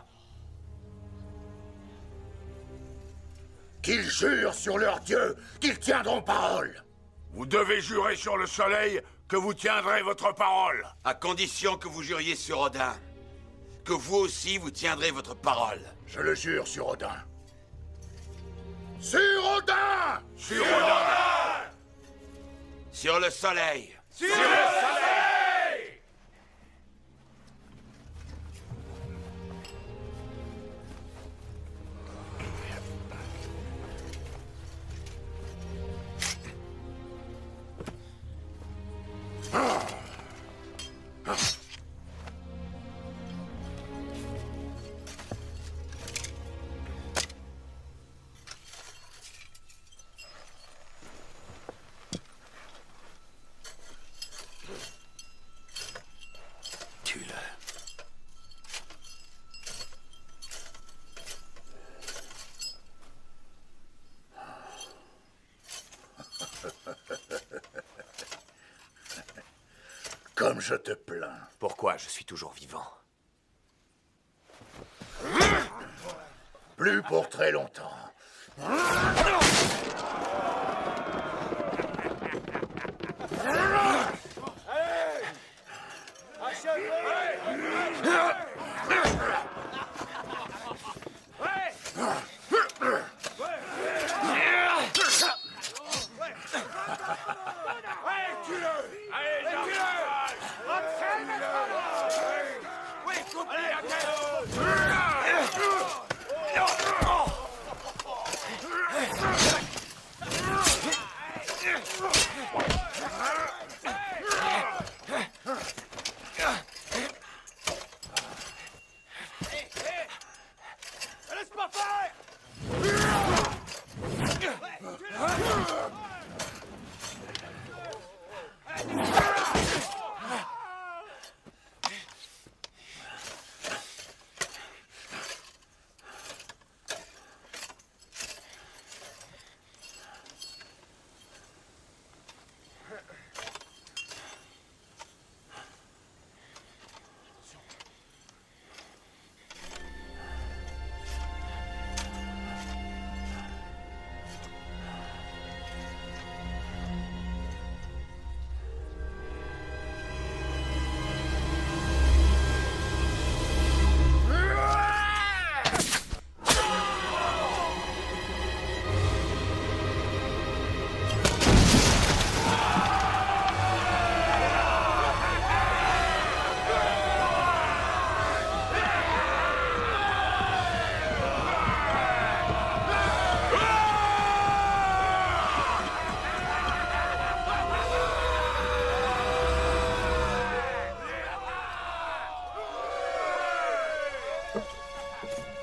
Qu'ils jurent sur leur dieu qu'ils tiendront parole. Vous devez jurer sur le soleil que vous tiendrez votre parole. À condition que vous juriez sur Odin. Que vous aussi, vous tiendrez votre parole. Je le jure sur Odin. Sur Odin! Sur Odin! Sur le soleil. Sur le soleil! Tue-le. Comme je te plains. Pourquoi je suis toujours vivant? Plus pour très longtemps.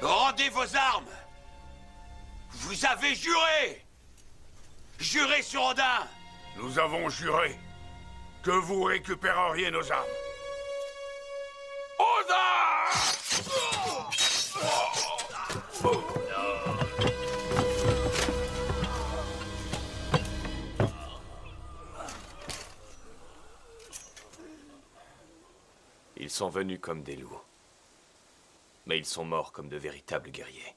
Rendez vos armes! Vous avez juré! Juré sur Odin! Nous avons juré que vous récupéreriez nos armes. Ils sont venus comme des loups. Mais ils sont morts comme de véritables guerriers.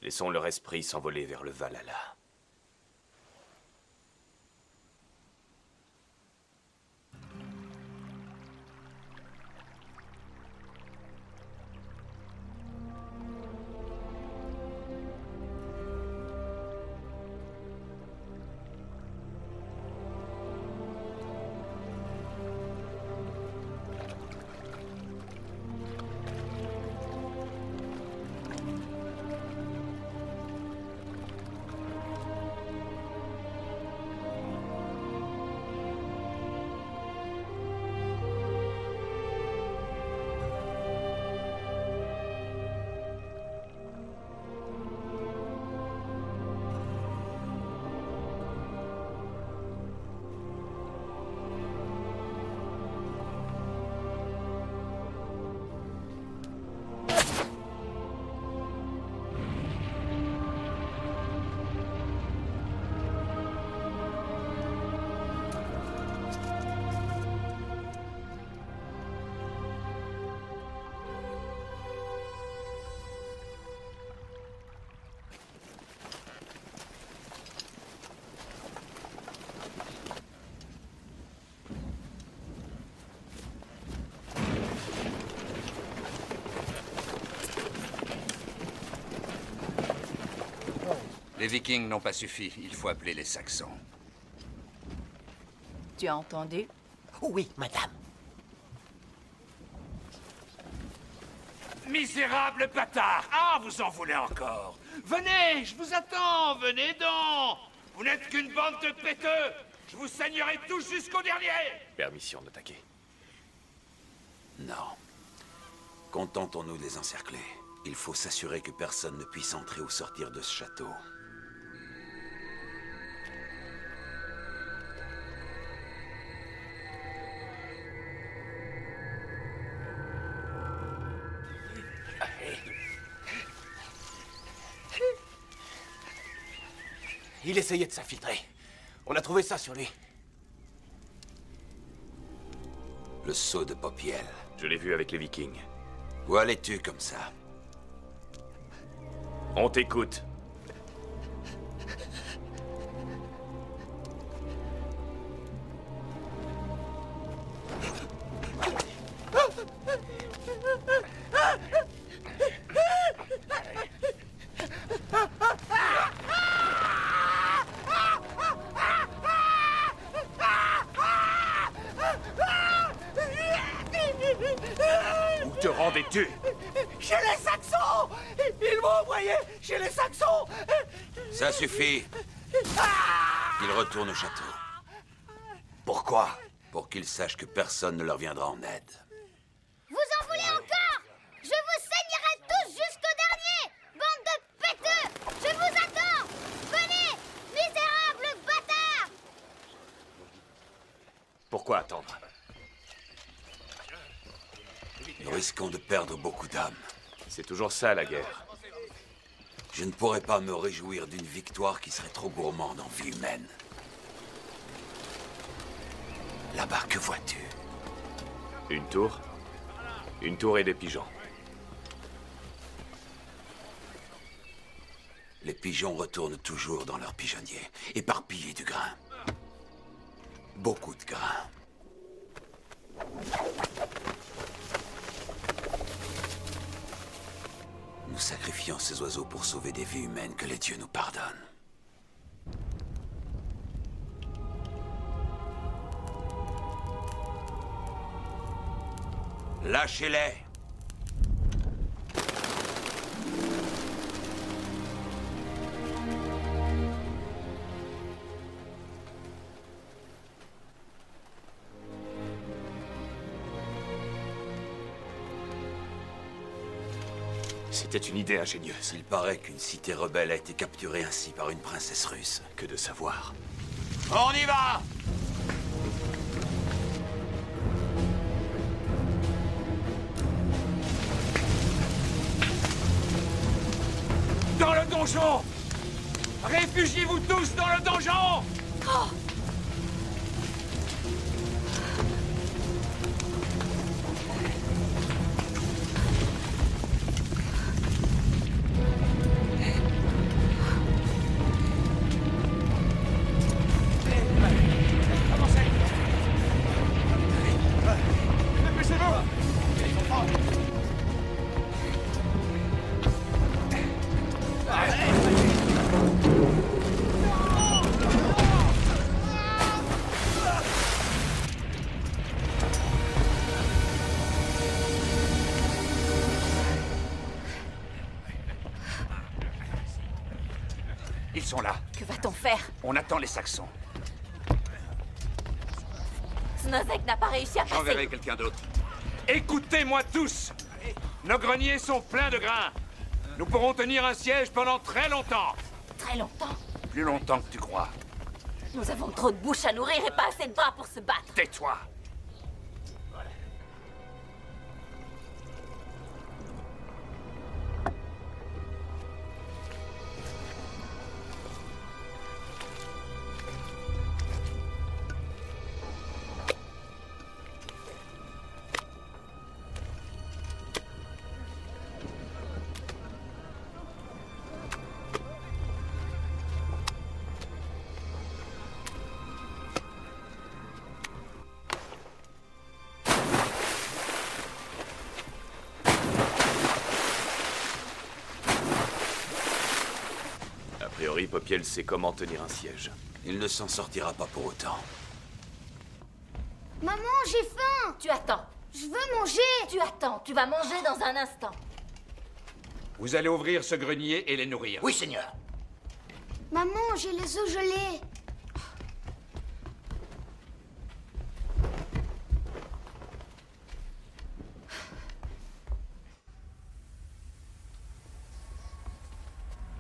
Laissons leur esprit s'envoler vers le Valhalla. Les Vikings n'ont pas suffi. Il faut appeler les Saxons. Tu as entendu? Oui, madame. Misérable bâtard! Ah, vous en voulez encore? Venez, je vous attends, venez donc! Vous n'êtes qu'une bande de péteux! Je vous saignerai tous jusqu'au dernier! Permission d'attaquer. Non. Contentons-nous de les encercler. Il faut s'assurer que personne ne puisse entrer ou sortir de ce château. Il essayait de s'infiltrer. On a trouvé ça sur lui. Le sceau de Popiel. Je l'ai vu avec les Vikings. Où allais-tu comme ça? On t'écoute. Où te rendais-tu? Chez les Saxons! Ils m'ont envoyé chez les Saxons! Ça suffit. Qu'ils retournent au château. Pourquoi? Pour qu'ils sachent que personne ne leur viendra en aide. Vous en voulez encore? Je vous saignerai tous jusqu'au dernier! Bande de péteux! Je vous attends! Venez! Misérables bâtards! Pourquoi attendre? Nous risquons de perdre beaucoup d'âmes. C'est toujours ça, la guerre. Je ne pourrais pas me réjouir d'une victoire qui serait trop gourmande en vie humaine. Là-bas, que vois-tu? Une tour. Une tour et des pigeons. Les pigeons retournent toujours dans leur pigeonnier, éparpillés du grain. Beaucoup de grain. Nous sacrifions ces oiseaux pour sauver des vies humaines, que les dieux nous pardonnent. Lâchez-les! C'était une idée ingénieuse. Il paraît qu'une cité rebelle a été capturée ainsi par une princesse russe. Que de savoir. On y va! Dans le donjon! Réfugiez-vous tous dans le donjon! Oh! Ils sont là. Que va-t-on faire? On attend les Saxons. Snozek n'a pas réussi à passer. J'enverrai quelqu'un d'autre. Écoutez-moi tous! Nos greniers sont pleins de grains. Nous pourrons tenir un siège pendant très longtemps. Très longtemps? Plus longtemps que tu crois. Nous avons trop de bouches à nourrir et pas assez de bras pour se battre. Tais-toi! A priori, Popiel sait comment tenir un siège. Il ne s'en sortira pas pour autant. Maman, j'ai faim. Tu attends. Je veux manger. Tu attends. Tu vas manger dans un instant. Vous allez ouvrir ce grenier et les nourrir. Oui, Seigneur. Maman, j'ai les os gelés.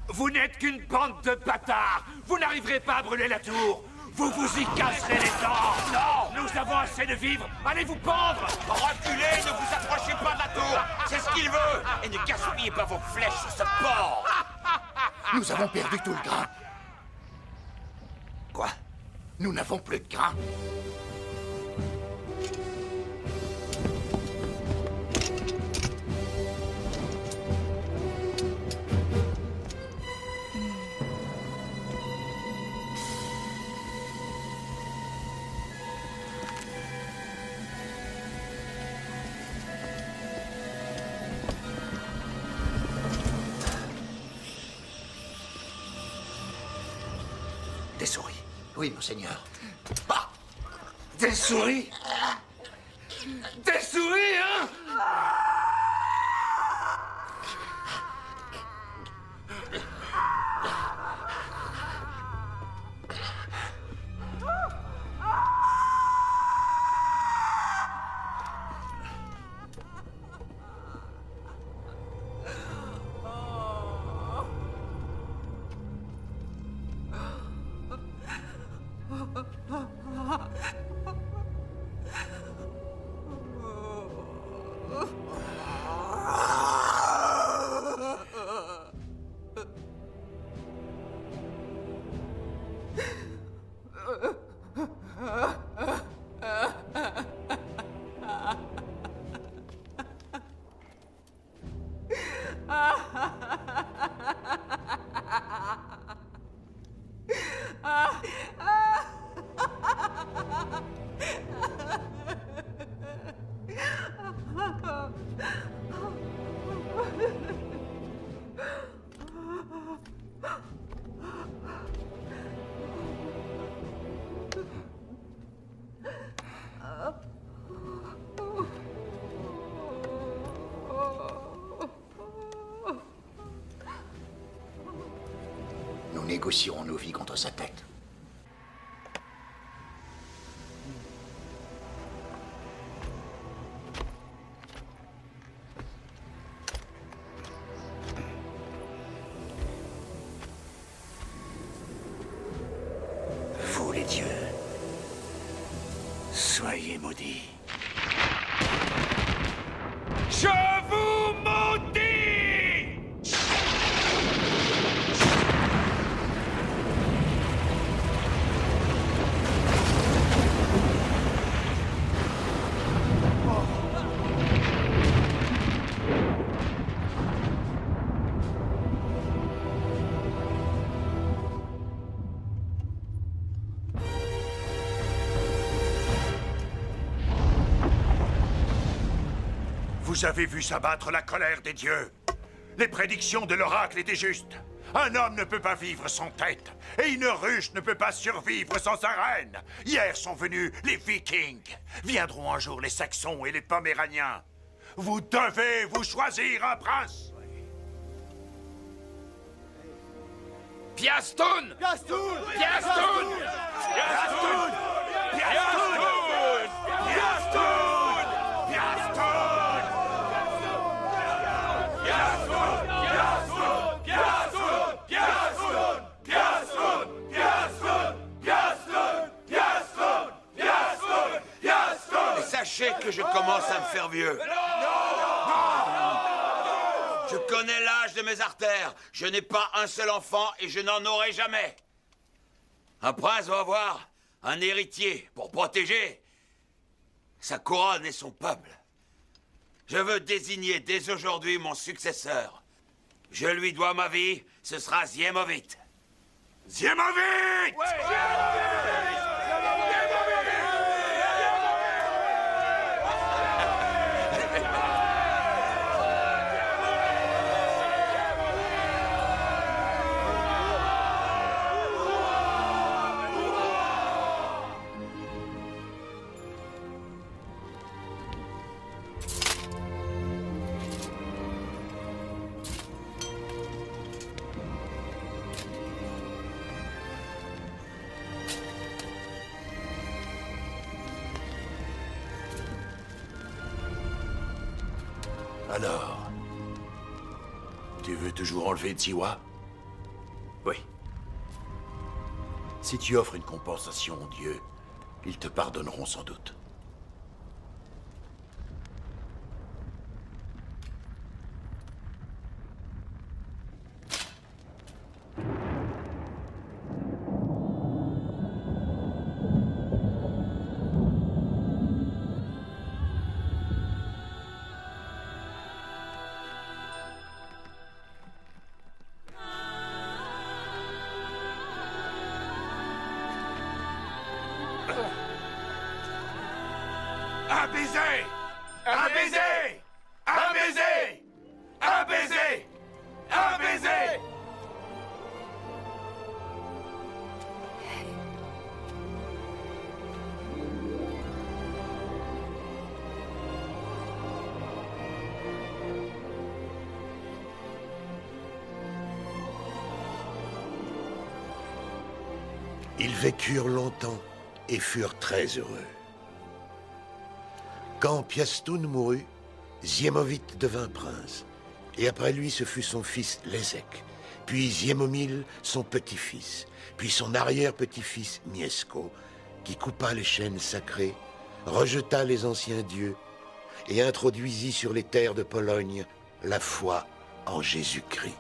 Vous n'êtes qu'une bande de bâtards. Vous n'arriverez pas à brûler la tour. Vous vous y casserez les dents. Non, nous avons assez de vivres. Allez vous pendre. Reculez, ne vous approchez pas de la tour. C'est ce qu'il veut. Et ne gaspillez pas vos flèches sur ce porc. Nous avons perdu tout le grain. Quoi? Nous n'avons plus de grain. Des souris. Oui, monseigneur. Ah! Des souris? Des souris, hein? Nous négocierons nos vies contre sa tête. Vous, les dieux, soyez maudits. Je vous maudis! Vous avez vu s'abattre la colère des dieux. Les prédictions de l'oracle étaient justes. Un homme ne peut pas vivre sans tête, et une ruche ne peut pas survivre sans sa reine. Hier sont venus les Vikings. Viendront un jour les Saxons et les Poméraniens. Vous devez vous choisir un prince. Piastoun! Piastoun! Piastoun! Piastoun! Piastoun! Et sachez que je commence à me faire vieux. Je connais l'âge de mes artères. Je n'ai pas un seul enfant et je n'en aurai jamais. Un prince doit avoir un héritier pour protéger sa couronne et son peuple. Je veux désigner dès aujourd'hui mon successeur. Je lui dois ma vie, ce sera Ziemovit. Ziemovit! Alors, tu veux toujours enlever Tsiwa? Oui. Si tu offres une compensation aux dieux, ils te pardonneront sans doute. Un baiser! Un baiser! Un baiser! Un baiser! Un baiser! Ils vécurent longtemps et furent très heureux. Quand Piastoun mourut, Ziemovit devint prince, et après lui ce fut son fils Lezek, puis Ziemomil son petit-fils, puis son arrière-petit-fils Mieszko, qui coupa les chaînes sacrées, rejeta les anciens dieux, et introduisit sur les terres de Pologne la foi en Jésus-Christ.